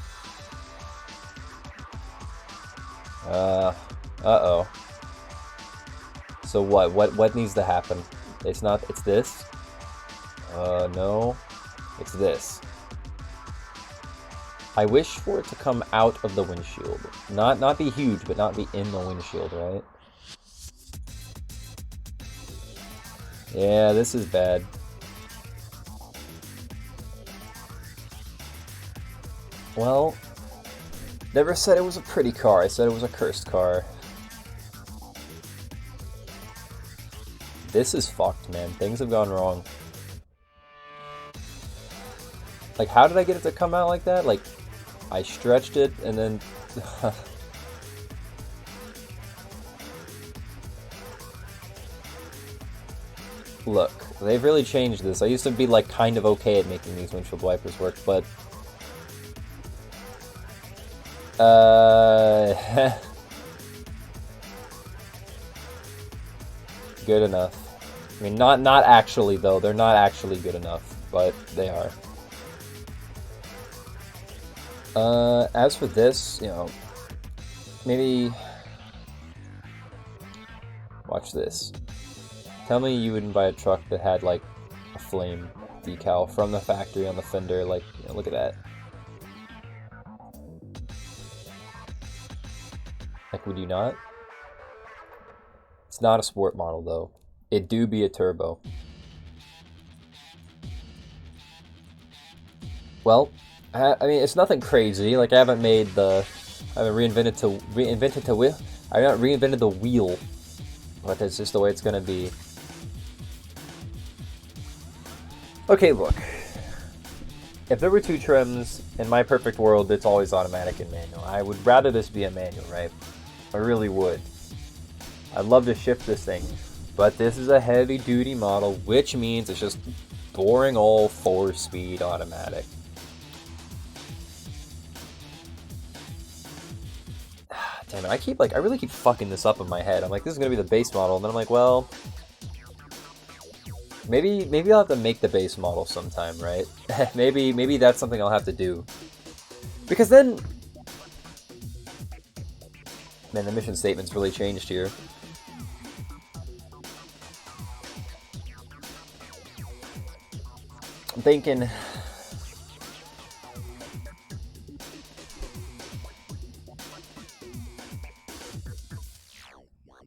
Speaker 1: Uh-oh. So what? What needs to happen? It's not... It's this? No. It's this. I wish for it to come out of the windshield. Not be huge, but not be in the windshield, right? Yeah, this is bad. Well, never said it was a pretty car. I said it was a cursed car. This is fucked, man. Things have gone wrong. Like, how did I get it to come out like that? Like, I stretched it and then... Look, they've really changed this. I used to be, like, kind of okay at making these windshield wipers work, but... Good enough. I mean, not actually, though. They're not actually good enough, but they are. As for this, you know, maybe... Watch this. Tell me you wouldn't buy a truck that had, like, a flame decal from the factory on the fender. Like, you know, look at that. Like, would you not? It's not a sport model, though. It do be a turbo. Well, I mean, it's nothing crazy. Like, I haven't reinvented the wheel. But that's just the way it's gonna be. Okay, look. If there were two trims, in my perfect world, it's always automatic and manual. I would rather this be a manual, right? I really would. I'd love to shift this thing. But this is a heavy-duty model, which means it's just boring old 4-speed automatic. Damn it, I really keep fucking this up in my head. I'm like, this is gonna be the base model, and then I'm like, well... Maybe I'll have to make the base model sometime, right? maybe that's something I'll have to do. Because then, man, the mission statement's really changed here. I'm thinking,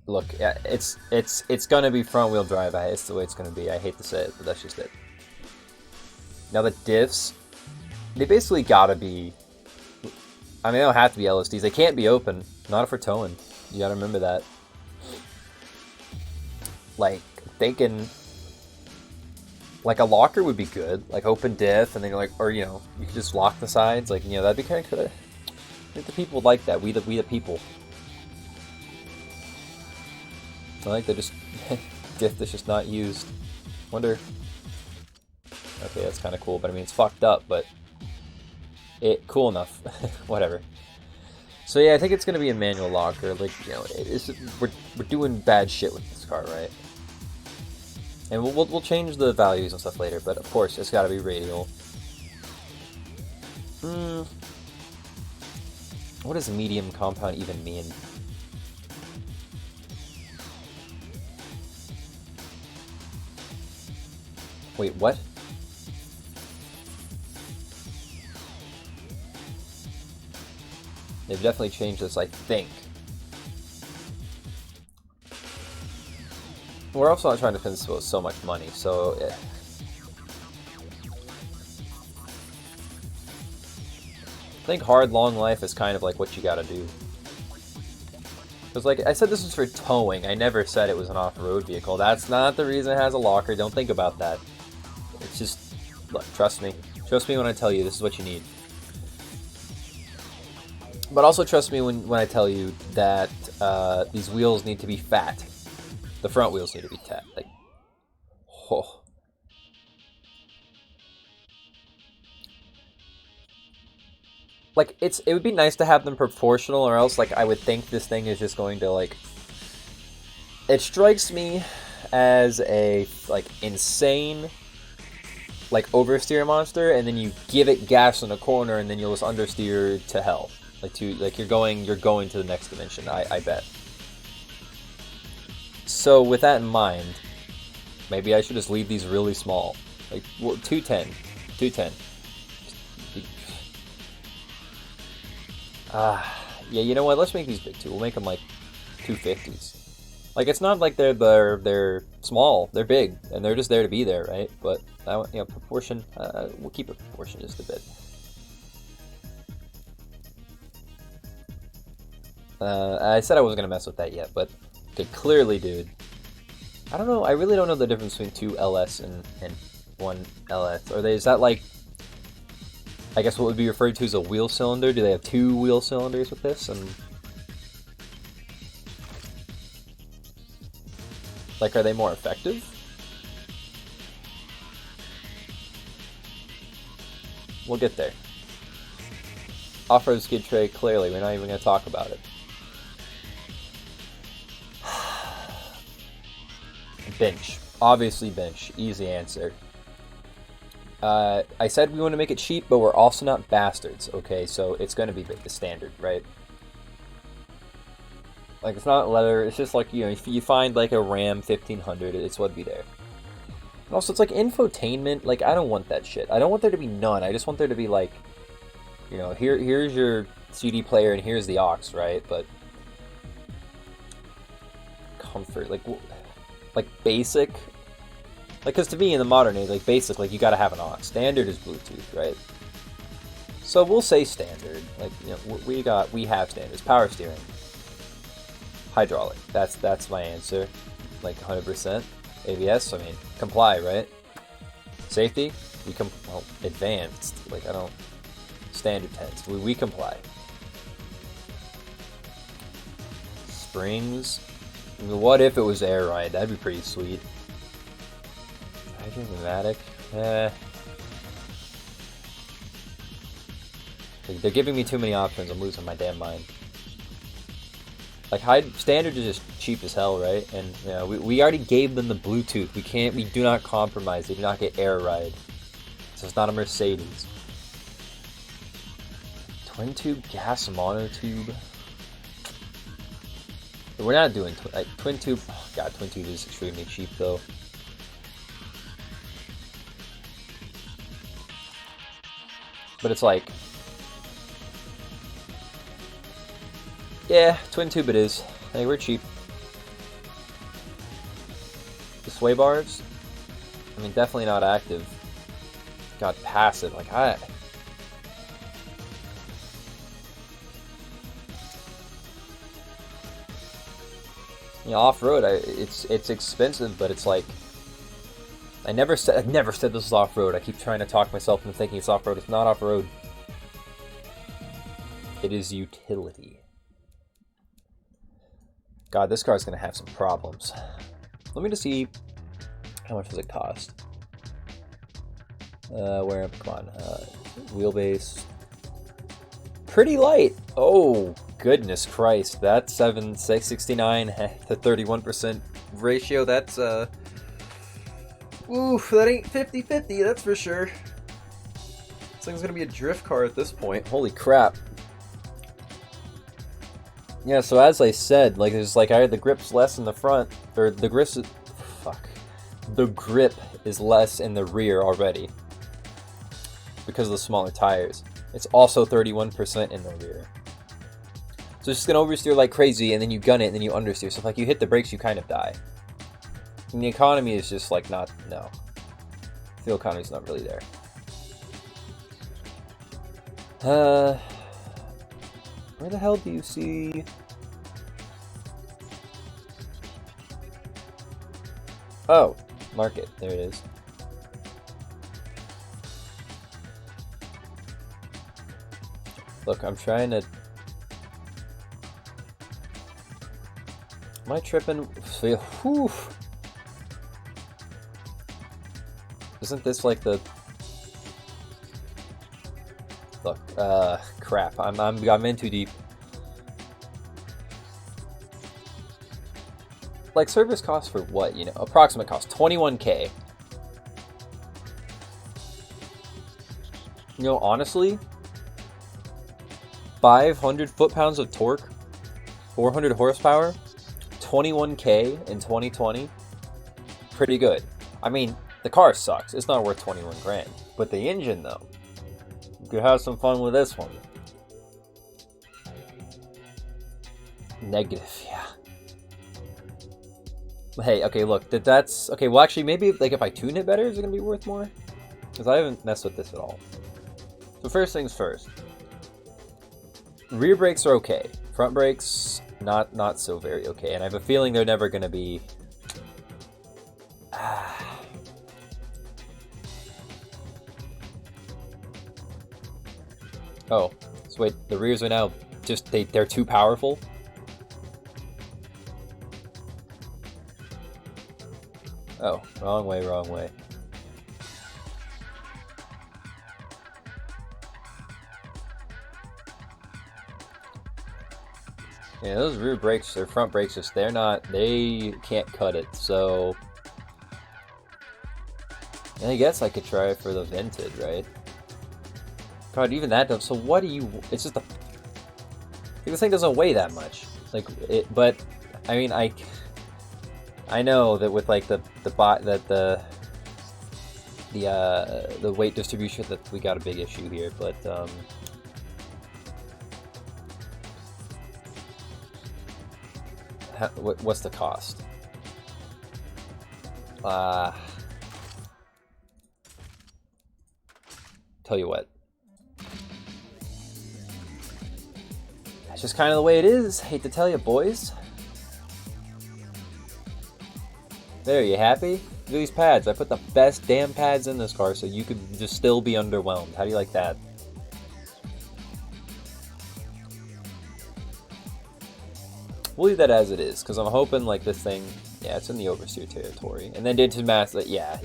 Speaker 1: look, yeah, it's gonna be front wheel drive. It's the way it's gonna be. I hate to say it, but that's just it. Now the diffs, they basically gotta be. I mean, they don't have to be LSDs. They can't be open. Not for towing. You gotta remember that. Like, thinking, like a locker would be good. Like open diff, and then like, or you know, you could just lock the sides. Like, you know, that'd be kind of cool. I think the people would like that. We the people. I like they're just diff that's just not used. Wonder. Okay, that's kind of cool, but I mean, it's fucked up, but. Cool enough. Whatever. So yeah, I think it's gonna be a manual locker. Like, you know, we're doing bad shit with this car, right? And we'll change the values and stuff later, but of course it's got to be radial. What does medium compound even mean? Wait, what? They've definitely changed this, I think. We're also not trying to spend so much money, so... Yeah. I think hard, long life is kind of like what you gotta do. Because, like, I said this was for towing. I never said it was an off-road vehicle. That's not the reason it has a locker. Don't think about that. It's just... Look, trust me. Trust me when I tell you this is what you need. But also trust me when I tell you that these wheels need to be fat. The front wheels need to be fat. Like, oh. Like, it would be nice to have them proportional, or else, like, I would think this thing is just going to, like... It strikes me as a, like, insane, like, oversteer monster, and then you give it gas in a corner, and then you'll just understeer to hell. Like you're going to the next dimension, I bet. So with that in mind, maybe I should just leave these really small. Like 210. 210. Yeah, you know what? Let's make these big too. We'll make them like 250s. Like, it's not like they're small. They're big, and they're just there to be there, right? But you know, proportion. We'll keep it proportion just a bit. I said I wasn't gonna mess with that yet, but okay, clearly, dude. I don't know. I really don't know the difference between two LS and one LS. Is that like, I guess what would be referred to as a wheel cylinder? Do they have two wheel cylinders with this? And like, are they more effective? We'll get there. Off-road skid tray, clearly, we're not even gonna talk about it. Bench. Obviously bench. Easy answer. I said we want to make it cheap, but we're also not bastards, okay? So it's going to be the standard, right? Like, it's not leather, it's just like, you know, if you find like a Ram 1500, it's what'd be there. And also, it's like infotainment. Like, I don't want that shit. I don't want there to be none. I just want there to be like, you know, here's your CD player and here's the aux, right? But comfort, like basic, like, because to me in the modern age, like basic, like you gotta have an aux. Standard is Bluetooth, right? So we'll say standard. Like, you know, we have standards. Power steering, hydraulic. That's my answer. Like 100%. ABS. I mean, comply, right? Safety. Well, advanced. Like, I don't. Standard tense. We comply. Springs. What if it was air ride? That'd be pretty sweet. Hydromatic. They're giving me too many options. I'm losing my damn mind. Like, high standard is just cheap as hell, right? And you know, we already gave them the Bluetooth. We do not compromise. They do not get air ride. So it's not a Mercedes. Twin tube gas monotube. But we're not doing twin tube. Oh god, twin tube is extremely cheap though. But it's like, yeah, twin tube it is. Hey, we're cheap. The sway bars, I mean, definitely not active. God, passive. Like, you know, off-road, it's expensive, but it's like, I've never said this is off-road. I keep trying to talk myself into thinking it's off-road. It's not off-road. It is utility. God, this car's gonna have some problems. Let me just see how much does it cost. Come on, wheelbase. Pretty light. Oh goodness Christ, that's 769 to 31% ratio. That's oof, that ain't 50-50, that's for sure. This thing's gonna be a drift car at this point. Holy crap. Yeah, so as I said, like, there's like, the grip's less in the front, or the grip is less in the rear already because of the smaller tires. It's also 31% in the rear. So it's just gonna oversteer like crazy, and then you gun it, and then you understeer. So if like you hit the brakes, you kind of die. And the economy is just like no. Fuel economy's not really there. Where the hell do you see? Oh, market. There it is. Look, I'm trying to... Am I tripping? Whew. Isn't this like the... Look, crap. I'm in too deep. Like, service costs for what, you know? Approximate cost, 21K. You know, honestly, 500 foot-pounds of torque, 400 horsepower, 21K in 2020, pretty good. I mean, the car sucks. It's not worth 21 grand. But the engine, though, you could have some fun with this one. Negative, yeah. Hey, okay, look, that's... Okay, well, actually, maybe, like, if I tune it better, is it going to be worth more? Because I haven't messed with this at all. So first things first. Rear brakes are okay. Front brakes, not so very okay. And I have a feeling they're never going to be... Oh, so wait, the rears are now just... They're too powerful? Oh, wrong way, wrong way. Yeah, those rear brakes, their front brakes, just they can't cut it, so... And I guess I could try it for the Vented, right? God, even that does, so what do you... It's just a... This thing doesn't weigh that much. Like, but, I mean, I know that with like the weight distribution that we got a big issue here, but what's the cost? Tell you what, that's just kind of the way it is. Hate to tell you, boys. There, you happy? Look at these pads. I put the best damn pads in this car so you could just still be underwhelmed. How do you like that? We'll leave that as it is, because I'm hoping like this thing, yeah, it's in the oversteer territory. And then did to mass, yeah.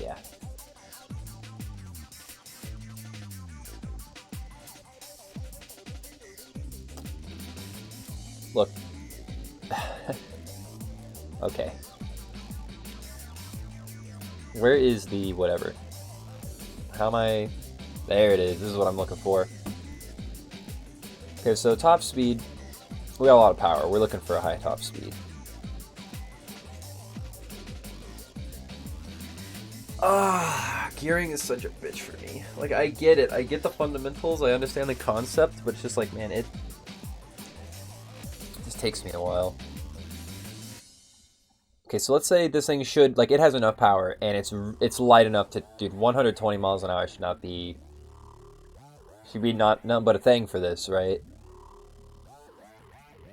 Speaker 1: Look, Okay. Where is the whatever? How am I... There it is. This is what I'm looking for. Okay, so top speed. We got a lot of power. We're looking for a high top speed. Gearing is such a bitch for me. Like, I get it. I get the fundamentals. I understand the concept, but it's just like, man, it just takes me a while. Okay, so let's say this thing should, like, it has enough power, and it's light enough to, dude, 120 miles an hour should be not but a thing for this, right?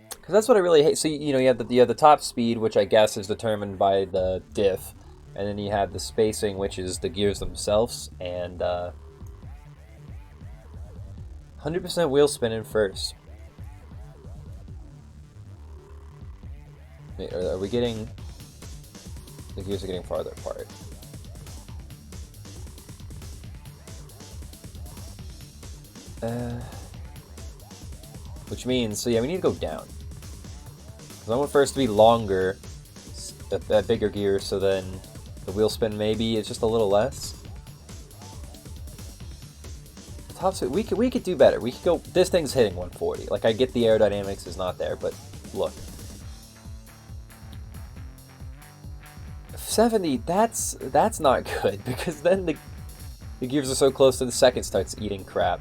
Speaker 1: Because that's what I really hate. So, you know, you have the top speed, which I guess is determined by the diff, and then you have the spacing, which is the gears themselves, and 100% wheel spinning first. Wait, are we getting... The gears are getting farther apart. Which means, so yeah, we need to go down. Because I want first to be longer, a bigger gear, so then the wheel spin maybe is just a little less. Top speed, we could do better. We could go, this thing's hitting 140. Like, I get the aerodynamics is not there, but look. 70, that's not good, because then the gears are so close to the second starts eating crap.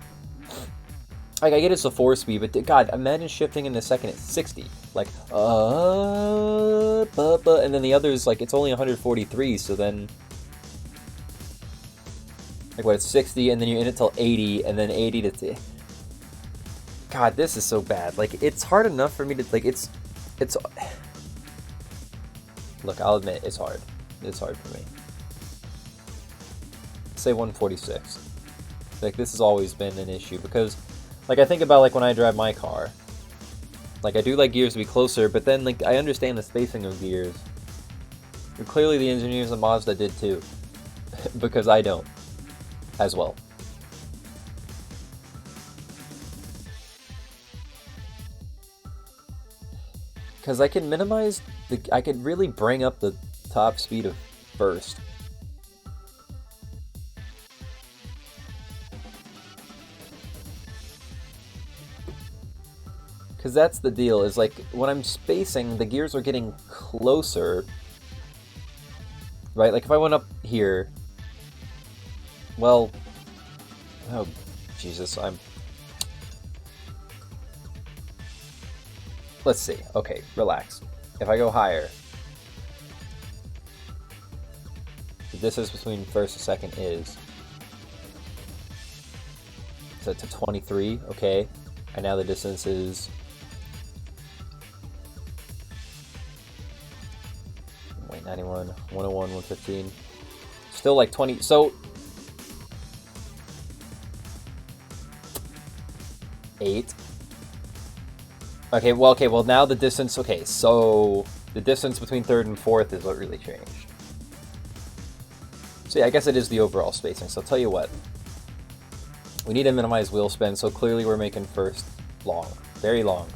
Speaker 1: Like, I get it's a 4-speed, but god, imagine shifting in the second at 60. Like, and then the other's, like, it's only 143, so then... Like, what, it's 60, and then you're in it till 80, and then 80 to... God, this is so bad. Like, it's hard enough for me to, like, it's... Look, I'll admit, it's hard. It's hard for me. Say 146. Like, this has always been an issue, because... Like, I think about, like, when I drive my car. Like, I do like gears to be closer, but then, like, I understand the spacing of gears. But clearly the engineers of Mazda did too. Because I don't. As well. Because I can minimize I could really bring up the top speed of first. Because that's the deal, is like, when I'm spacing, the gears are getting closer. Right? Like, if I went up here... Well... Oh, Jesus, Let's see. Okay, relax. If I go higher... The distance between first and second is... Set to 23, okay. And now the distance is... Wait, 91, 101, 115. Still like 20, so... 8. Okay, well now the distance, okay, so... The distance between third and fourth is what really changed. So yeah, I guess it is the overall spacing, so I'll tell you what. We need to minimize wheel spin, so clearly we're making first long. Very long.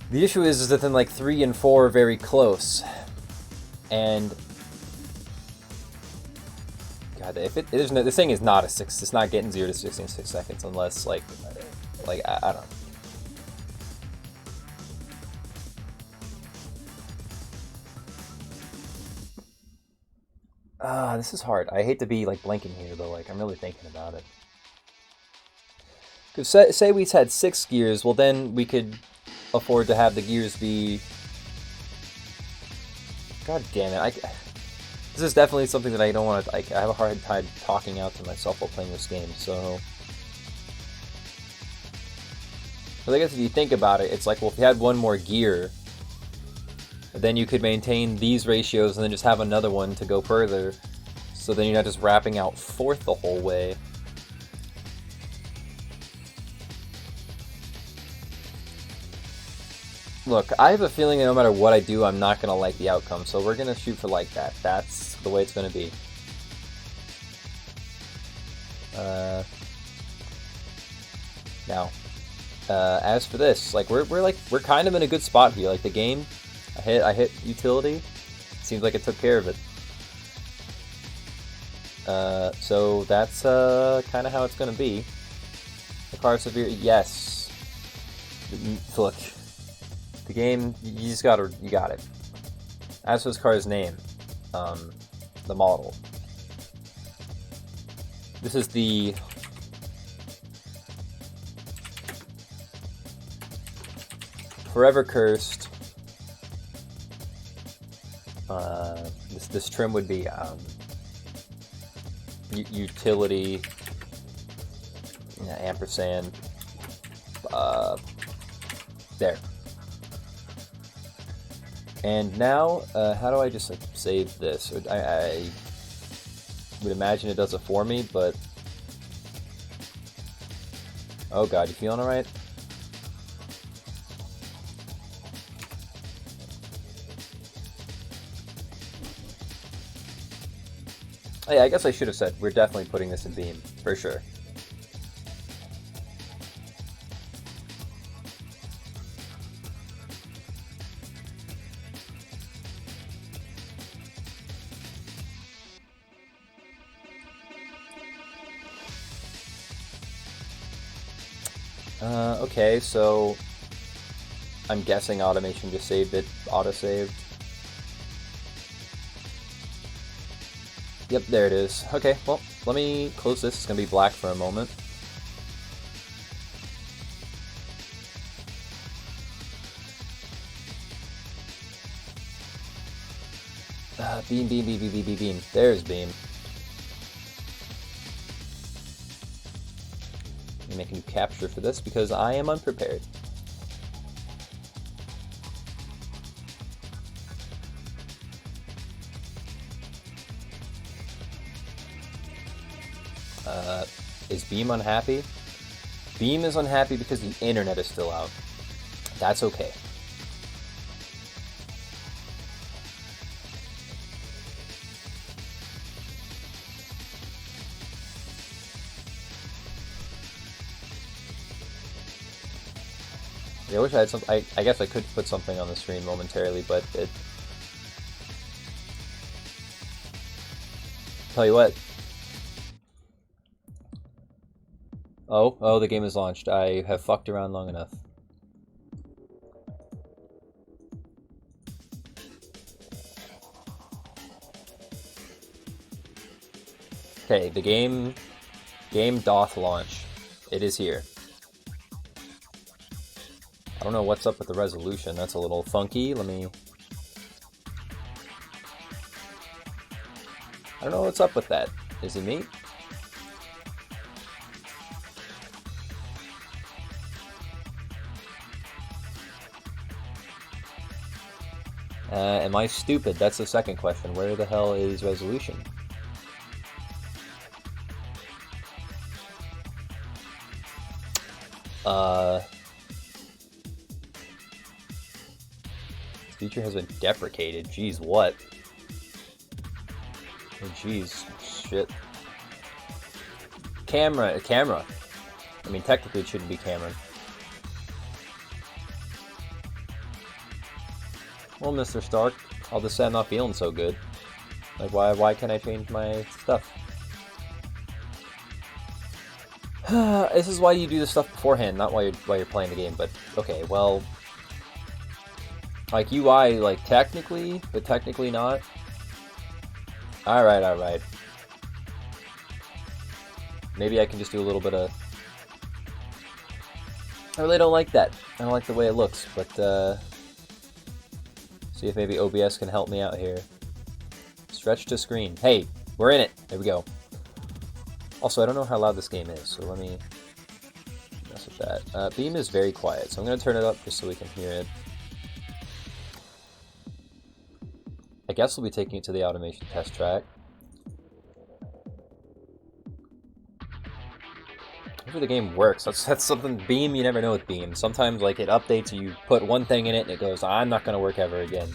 Speaker 1: The issue is that then, like, 3 and 4 are very close. And... God, if it is no, this thing is not a 6, it's not getting 0 to 60 in 6 seconds unless, like I don't know. This is hard. I hate to be, like, blanking here, but, like, I'm really thinking about it. Because say we had 6 gears, well, then we could afford to have the gears be... God damn it. This is definitely something that I don't want to... I have a hard time talking out to myself while playing this game, so... But I guess if you think about it, it's like, well, if you had one more gear, then you could maintain these ratios and then just have another one to go further. So then you're not just wrapping out fourth the whole way. Look, I have a feeling that no matter what I do, I'm not going to like the outcome, so we're going to shoot for like that. That's the way it's going to be. Now, as for this, like we're kind of in a good spot here. Like the game, I hit utility. Seems like it took care of it. So that's kind of how it's gonna be. The car severe, yes. Look, the game, you got it. As for this car's name, the model. This is the Forever Cursed. This trim would be utility, ampersand. There. And now, how do I just like save this? I would imagine it does it for me, but oh god, you feeling alright? Oh, yeah, I guess I should have said we're definitely putting this in Beam for sure. Okay, so I'm guessing automation just saved it, auto-saved. Yep, there it is. Okay, well, let me close this. It's going to be black for a moment. Beam, beam, beam, beam, beam, beam, beam. There's Beam. I'm making capture for this because I am unprepared. Is Beam unhappy? Beam is unhappy because the internet is still out. That's okay. I wish I had some. I guess I could put something on the screen momentarily, but it. Tell you what. Oh, the game is launched. I have fucked around long enough. Okay, the game doth launch. It is here. I don't know what's up with the resolution. That's a little funky. Let me... I don't know what's up with that. Is it me? Am I stupid? That's the second question. Where the hell is resolution? Feature has been deprecated. Jeez, what? Oh, jeez, shit. Camera. I mean, technically it shouldn't be camera. Well, Mr. Stark, I'll just say I'm not feeling so good. Like, why can't I change my stuff? This is why you do this stuff beforehand, not while you're playing the game. But okay, well, like UI, like technically, but technically not. All right. Maybe I can just do a little bit of. I really don't like that. I don't like the way it looks, but see if maybe OBS can help me out here. Stretch to screen. Hey, we're in it. There we go. Also, I don't know how loud this game is, so let me mess with that. Beam is very quiet, so I'm going to turn it up just so we can hear it. I guess we'll be taking it to the automation test track. Hopefully the game works. That's something, Beam, you never know with Beam. Sometimes, like, it updates, you put one thing in it, and it goes, I'm not going to work ever again.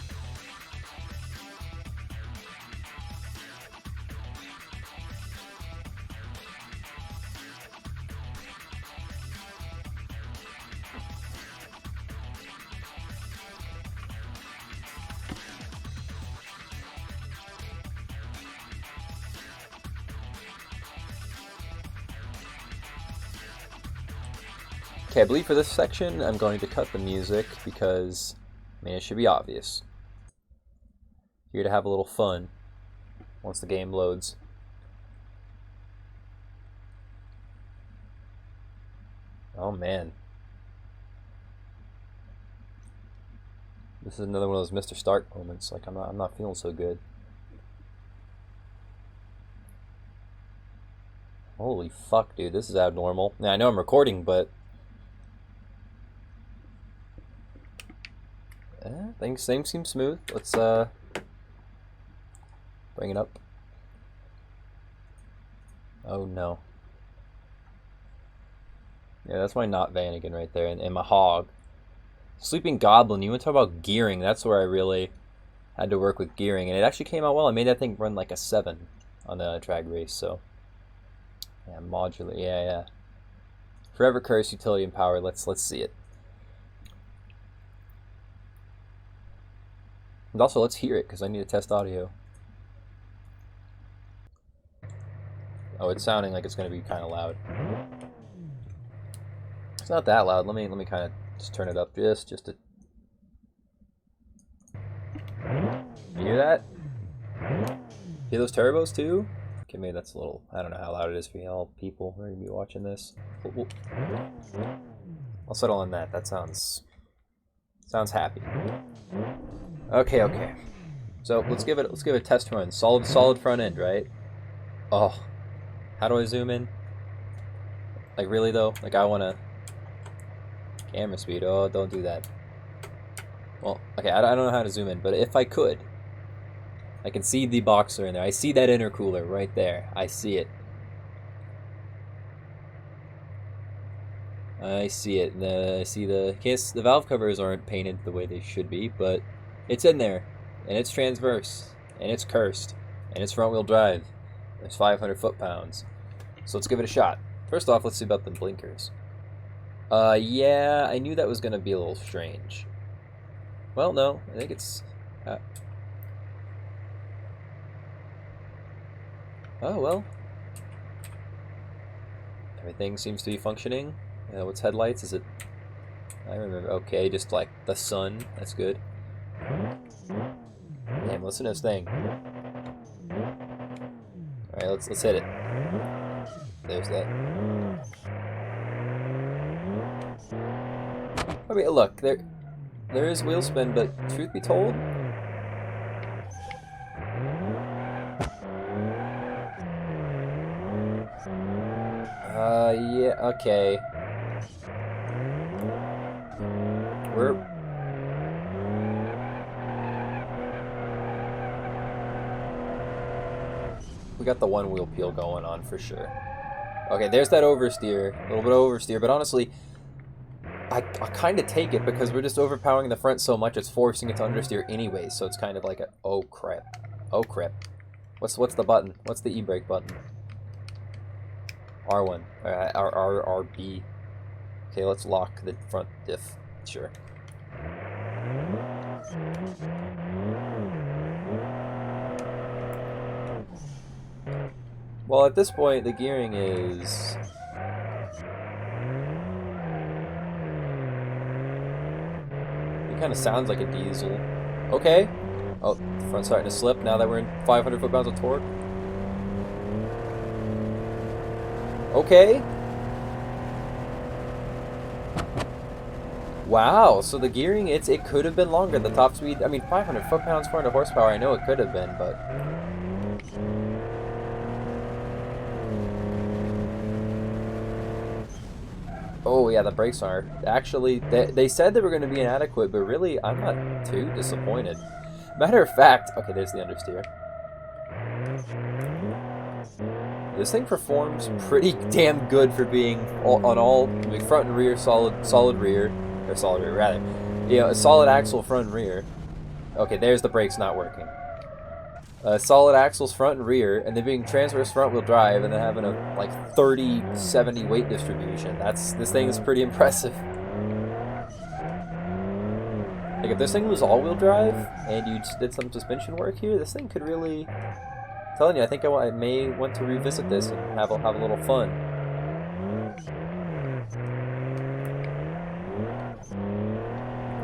Speaker 1: Okay, I believe for this section I'm going to cut the music because, I mean, it should be obvious. Here to have a little fun once the game loads. Oh man. This is another one of those Mr. Stark moments. Like I'm not feeling so good. Holy fuck, dude, this is abnormal. Now I know I'm recording, but things seem smooth. Let's bring it up. Oh no. Yeah, that's my not Vanagon right there, and my hog. Sleeping Goblin, you want to talk about gearing, that's where I really had to work with gearing, and it actually came out well. I made that thing run like a 7 on the drag race, so. Yeah, modular, yeah. Forever Curse, utility and power, let's see it. And also, let's hear it, because I need to test audio. Oh, it's sounding like it's going to be kind of loud. It's not that loud. Let me kind of just turn it up just to. You hear that? Hear those turbos too? Okay, maybe that's a little. I don't know how loud it is for y'all people who are gonna be watching this. I'll settle on that. That sounds happy. Okay. So let's give it a test run. Solid front end, right? Oh, how do I zoom in? Like really though? Like I wanna. Camera speed, oh, don't do that. Well, okay, I don't know how to zoom in, but if I could, I can see the boxer in there. I see that intercooler right there. I see it. I see it. I see the valve covers aren't painted the way they should be, but it's in there, and it's transverse, and it's cursed, and it's front-wheel drive. There's 500 foot-pounds. So let's give it a shot. First off, let's see about the blinkers. Yeah, I knew that was going to be a little strange. Well, no, I think it's... Oh, well. Everything seems to be functioning. What's headlights? Is it... I remember, okay, just like the sun. That's good. Damn, listen to this thing. Alright, let's hit it. There's that. I mean, look, there is wheel spin, but truth be told, yeah, okay. We got the one wheel peel going on for sure. Okay, there's that oversteer, a little bit of oversteer, but honestly, I kind of take it because we're just overpowering the front so much it's forcing it to understeer anyway, so it's kind of like a, oh crap. What's the button? What's the e-brake button? R1. RB. Okay, let's lock the front diff. Sure. Well, at this point, the gearing is... It kind of sounds like a diesel. Okay. Oh, the front's starting to slip now that we're in 500 foot-pounds of torque. Okay. Wow, so the gearing, it could have been longer. The top speed, I mean, 500 foot-pounds, 400 horsepower, I know it could have been, but... Oh, yeah, the brakes are. Actually, they said they were going to be inadequate, but really, I'm not too disappointed. Matter of fact, okay, there's the understeer. This thing performs pretty damn good for being front and rear, solid rear, or solid rear rather. You know, a solid axle front and rear. Okay, there's the brakes not working. Solid axles front and rear, and then being transverse front wheel drive, and then having a like 30-70 weight distribution. This thing is pretty impressive. Like if this thing was all-wheel drive and you did some suspension work here, this thing could really. I'm telling you, I think I may want to revisit this and have a little fun.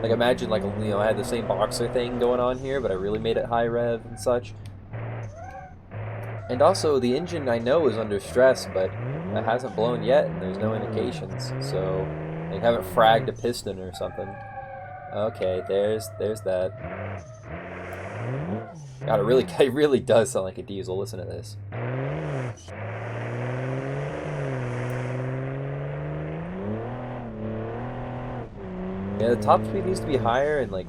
Speaker 1: Like imagine like, you know, I had the same boxer thing going on here, but I really made it high rev and such. And also the engine I know is under stress, but it hasn't blown yet and there's no indications. So they haven't fragged a piston or something. Okay, there's that. God, it really does sound like a diesel. Listen to this. Yeah, the top speed needs to be higher and like,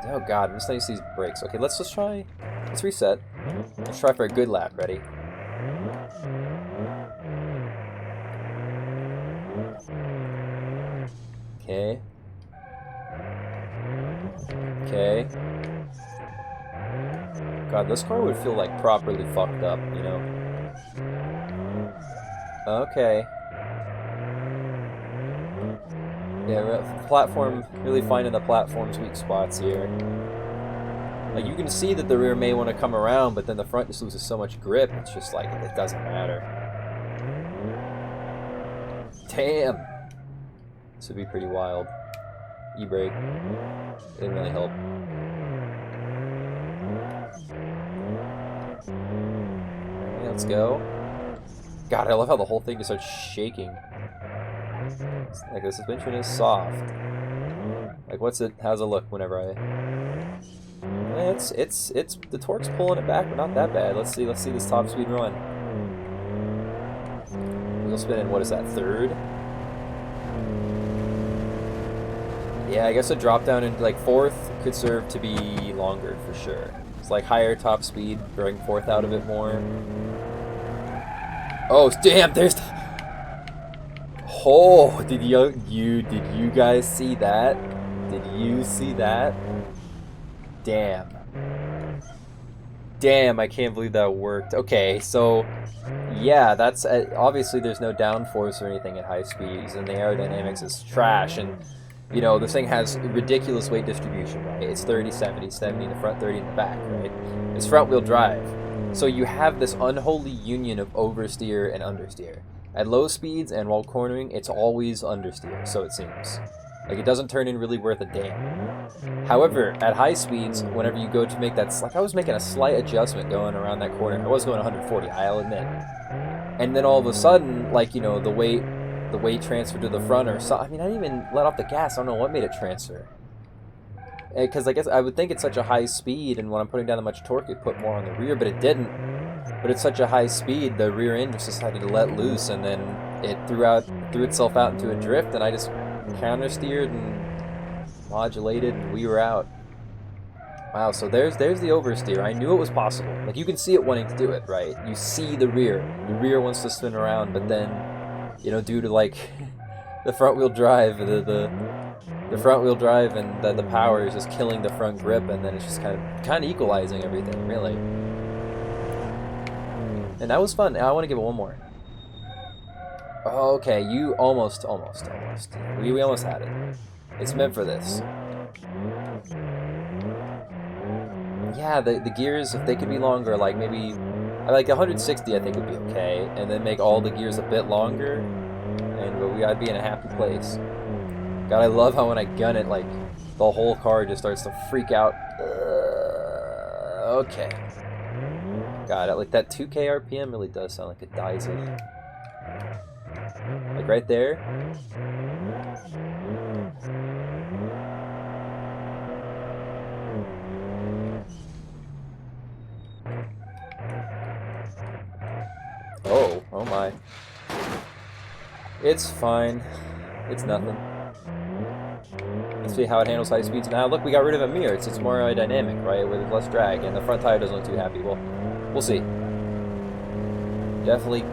Speaker 1: oh god, I'm just nice these brakes. Okay, let's reset. Let's try for a good lap. Ready? Okay. Okay. God, this car would feel like properly fucked up, you know? Okay. Yeah, platform, really finding the platform's weak spots here. Like, you can see that the rear may want to come around, but then the front just loses so much grip, it's just like, it doesn't matter. Damn! This would be pretty wild. E-brake. Didn't really help. Okay, let's go. God, I love how the whole thing just starts shaking. Like, the suspension is soft. Like, how's it look whenever I... the torque's pulling it back, but not that bad. Let's see this top speed run. Wheel spin in, what is that, third? Yeah, I guess a drop down in, like, fourth could serve to be longer, for sure. It's like higher top speed, bring fourth out a bit more. Oh, damn, there's... Oh, did you guys see that? Did you see that? Damn. Damn, I can't believe that worked. Okay, so yeah, that's obviously there's no downforce or anything at high speeds, and the aerodynamics is trash. And you know, this thing has ridiculous weight distribution, right? It's 30, 70, 70 in the front, 30 in the back, right? It's front wheel drive. So you have this unholy union of oversteer and understeer. At low speeds and while cornering, it's always understeer, so it seems. Like, it doesn't turn in really worth a damn. However, at high speeds, whenever you go to make that... Like, I was making a slight adjustment going around that corner. I was going 140, I'll admit. And then all of a sudden, like, you know, the weight transferred to the front or so. I mean, I didn't even let off the gas. I don't know what made it transfer. Because I guess I would think it's such a high speed, and when I'm putting down that much torque, it put more on the rear, but it didn't. But it's such a high speed, the rear end just decided to let loose, and then it threw itself out into a drift, and I just counter-steered and modulated, and we were out. Wow, so there's the oversteer. I knew it was possible. Like, you can see it wanting to do it, right? You see the rear. The rear wants to spin around, but then, you know, due to, like, the front-wheel drive, the front-wheel drive and the power is just killing the front grip, and then it's just kind of equalizing everything, really. And that was fun. I want to give it one more. Okay, you almost. We almost had it. It's meant for this. Yeah, the gears, if they could be longer, like maybe, like 160 I think would be okay, and then make all the gears a bit longer, and I'd be in a happy place. God, I love how when I gun it, like, the whole car just starts to freak out. Okay. God, like that 2K RPM really does sound like it dies of. Like right there. Oh my. It's fine. It's nothing. Let's see how it handles high speeds now. Look, we got rid of a mirror. It's more aerodynamic, right? With less drag, and the front tire doesn't look too happy. Well, we'll see. Definitely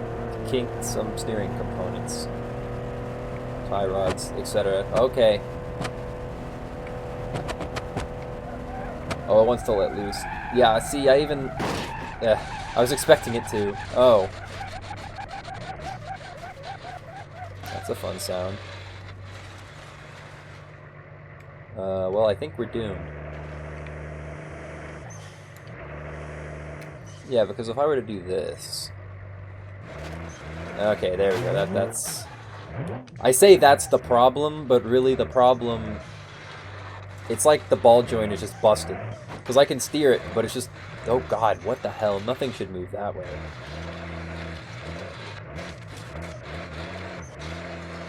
Speaker 1: kinked some steering components. Tie rods, etc. Okay. Oh, it wants to let loose. Yeah, see, yeah, I was expecting it to. Oh. That's a fun sound. Well, I think we're doomed. Yeah, because if I were to do this... Okay, there we go. That's... I say that's the problem, but really the problem It's like the ball joint is just busted. Because I can steer it, but it's just... Oh god, what the hell? Nothing should move that way.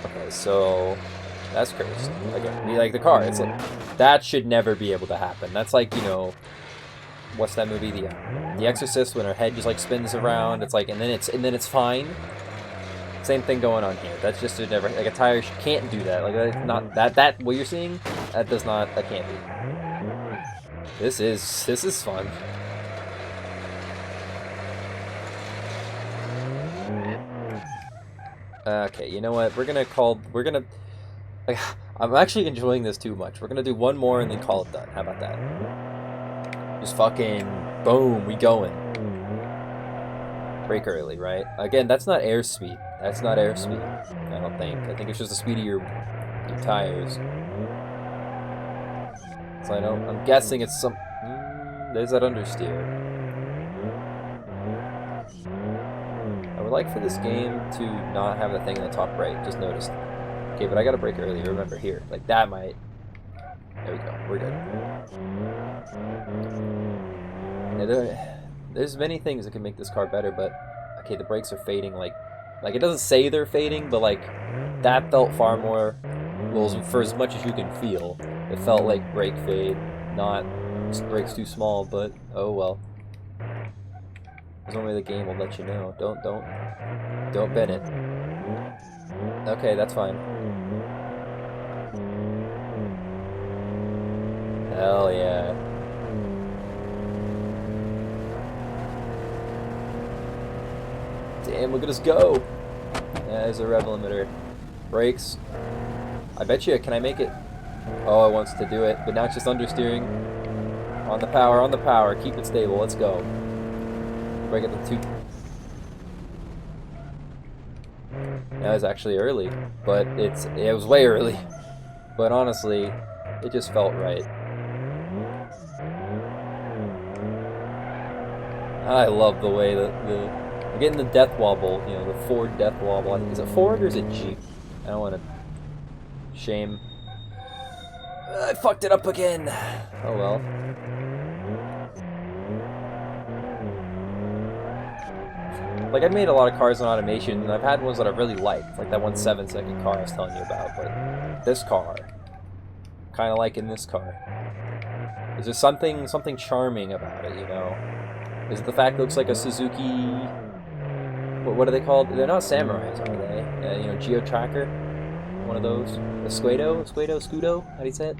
Speaker 1: Okay, so... That's cursed. Okay, like the car, it's like... That should never be able to happen. That's like, you know... What's that movie? The Exorcist, when her head just like spins around. It's like, and then it's fine. Same thing going on here. That's just never, like, a tire can't do that. Like, not that what you're seeing, that can't be. This is fun. Okay, you know what? Like, I'm actually enjoying this too much. We're gonna do one more and then call it done. How about that? Just fucking boom, we going. Brake early, right? Again, that's not airspeed. That's not airspeed. I don't think. I think it's just the speed of your tires. So I'm guessing it's some... there's that understeer. I would like for this game to not have the thing in the top right. Just noticed. Okay, but I gotta brake early. Remember here. Like, that might... There we go. We're good. Yeah, there's many things that can make this car better, but... Okay, the brakes are fading, like it doesn't say they're fading, but, like, that felt far more... Well, for as much as you can feel, it felt like brake fade, not brakes too small, but oh well. There's no way the game will let you know. Don't bend it. Okay, that's fine. Hell yeah. Damn, look at us go! Yeah, there's a rev limiter. Brakes. I bet you, can I make it? Oh, it wants to do it, but now it's just understeering. On the power, keep it stable, let's go. Brake at the 2. That was actually early, but it was way early. But honestly, it just felt right. I love the way that I'm getting the death wobble, you know, the Ford death wobble. Is it Ford or is it Jeep? I don't want to... Shame. I fucked it up again. Oh well. Like, I've made a lot of cars on automation, and I've had ones that I really liked, like that 1 7-second car I was telling you about, but this car, kind of like in this car. Is there something charming about it, you know? Is it the fact it looks like a Suzuki... What are they called? They're not Samurais, are they? You know, Geo Tracker? One of those? A Scudo? Scudo? How do you say it?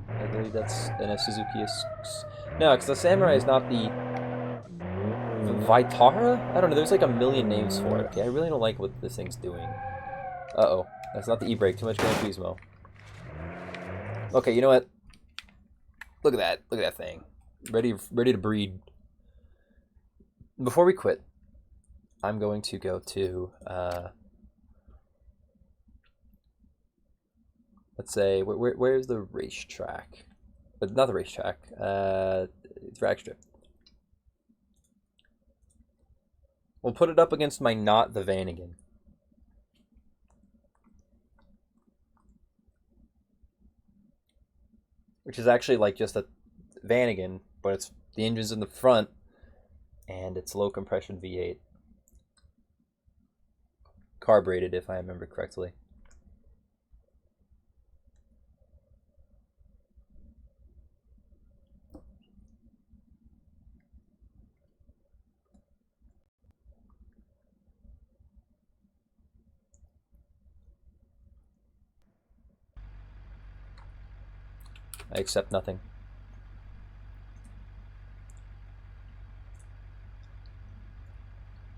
Speaker 1: I believe that's in a Suzuki. No, because the Samurai is not the Vitara? I don't know, there's like a million names for it. Okay, I really don't like what this thing's doing. Uh-oh. That's not the e-brake. Too much Gran Turismo. Okay, you know what? Look at that. Look at that thing. Ready to breed. Before we quit, I'm going to go to... let's say, where's the racetrack? But not the racetrack. Drag strip. We'll put it up against my not the Vanagon. Which is actually like just a Vanagon, but it's the engine's in the front, and it's low compression V8. Carbureted, if I remember correctly. I accept nothing.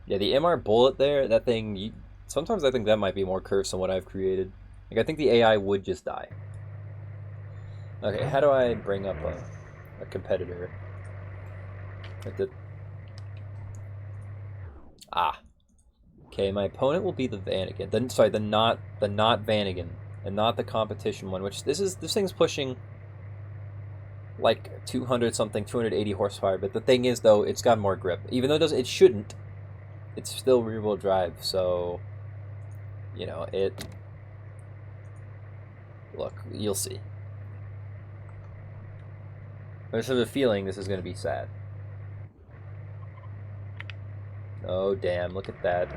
Speaker 1: Yeah, the MR bullet there, that thing, sometimes I think that might be more cursed than what I've created. Like, I think the AI would just die. Okay, how do I bring up a competitor? Like the... Ah. Okay, my opponent will be the Vanagon. The not Vanagon, and not the competition one, which this thing's pushing like 280 horsepower, but the thing is, though, it's got more grip. Even though it shouldn't, it's still rear-wheel drive, so, you know, look, you'll see. I just have a feeling this is going to be sad. Oh, damn, look at that.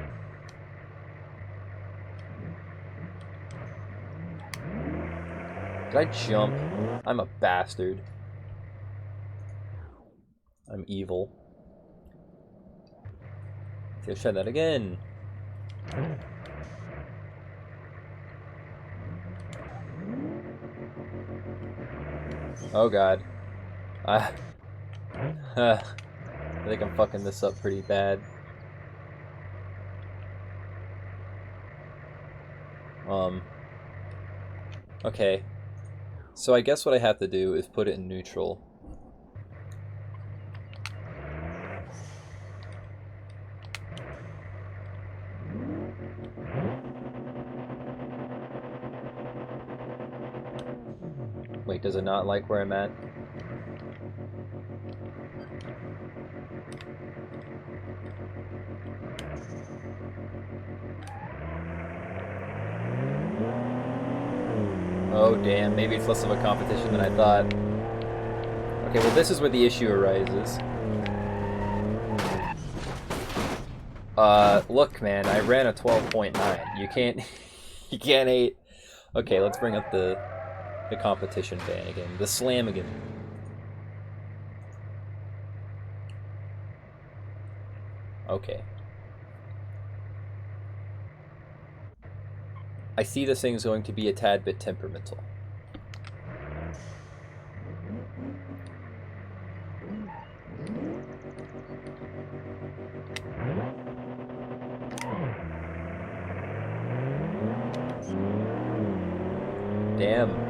Speaker 1: Did I jump? I'm a bastard. I'm evil. Let's try that again. Oh god. I think I'm fucking this up pretty bad. Okay. So I guess what I have to do is put it in neutral. Wait, does it not like where I'm at? Oh damn, maybe it's less of a competition than I thought. Okay, well this is where the issue arises. Look man, I ran a 12.9. You can't you can't hate. Okay, let's bring up the competition ban again. The slam again. Okay. I see this thing's going to be a tad bit temperamental. Damn.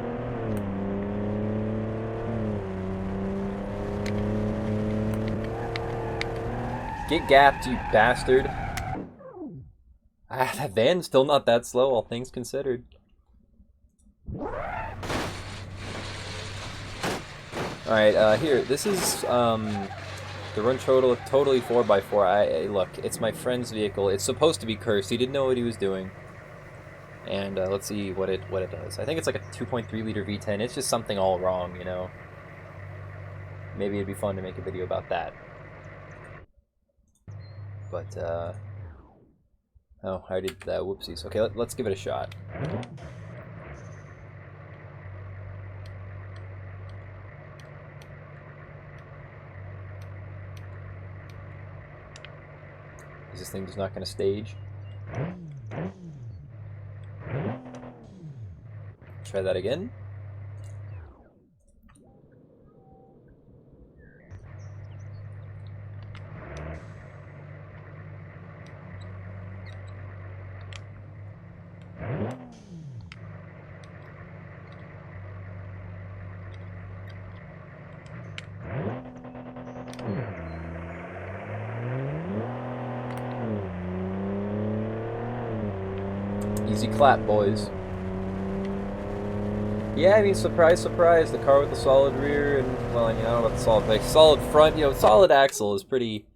Speaker 1: Get gapped, you bastard. Ah, that van's still not that slow, all things considered. Alright, here, this is, the run totally 4x4. Look, it's my friend's vehicle. It's supposed to be cursed. He didn't know what he was doing. And, let's see what it does. I think it's like a 2.3 liter V10. It's just something all wrong, you know? Maybe it'd be fun to make a video about that. But, oh, I already did that. Whoopsies. Okay, let's give it a shot. Is this thing just not going to stage? Try that again. Easy clap, boys. Yeah, I mean, surprise, surprise, the car with the solid rear and, well, I mean, I don't know about the solid, like, solid front, you know, solid axle is pretty...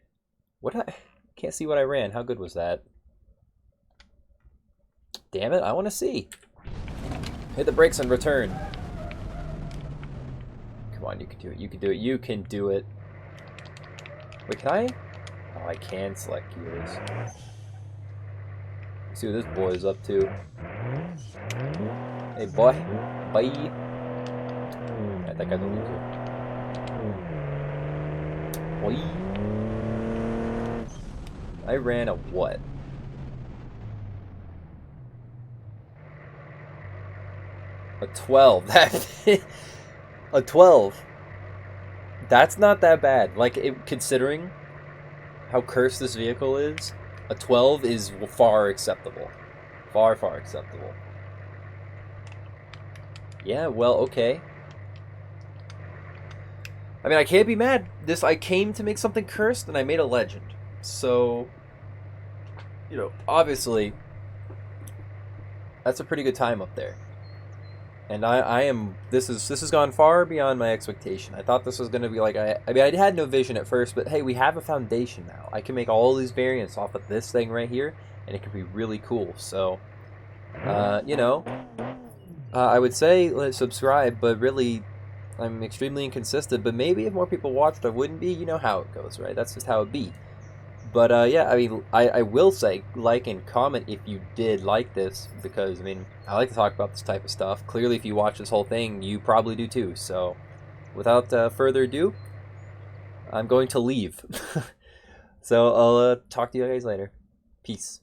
Speaker 1: I can't see what I ran. How good was that? Damn it, I want to see. Hit the brakes and return. Come on, you can do it, you can do it, you can do it. Wait, can I? Oh, I can select gears. Let's see what this boy is up to. Hey, boy. Bye. I think I don't need to. Boy. I ran a what? A 12. A 12. That's not that bad. Like, considering how cursed this vehicle is, a 12 is far acceptable. Far, far acceptable. Yeah, well, okay. I mean, I can't be mad. I came to make something cursed, and I made a legend. So, you know, obviously, that's a pretty good time up there. And this has gone far beyond my expectation. I thought this was going to be like, I mean, I had no vision at first, but hey, we have a foundation now. I can make all these variants off of this thing right here, and it can be really cool. So, you know, I would say subscribe, but really, I'm extremely inconsistent, but maybe if more people watched, I wouldn't be. You know how it goes, right? That's just how it be. But yeah, I mean, I will say like and comment if you did like this, because I mean, I like to talk about this type of stuff. Clearly, if you watch this whole thing, you probably do too. So, without further ado, I'm going to leave. So I'll talk to you guys later. Peace.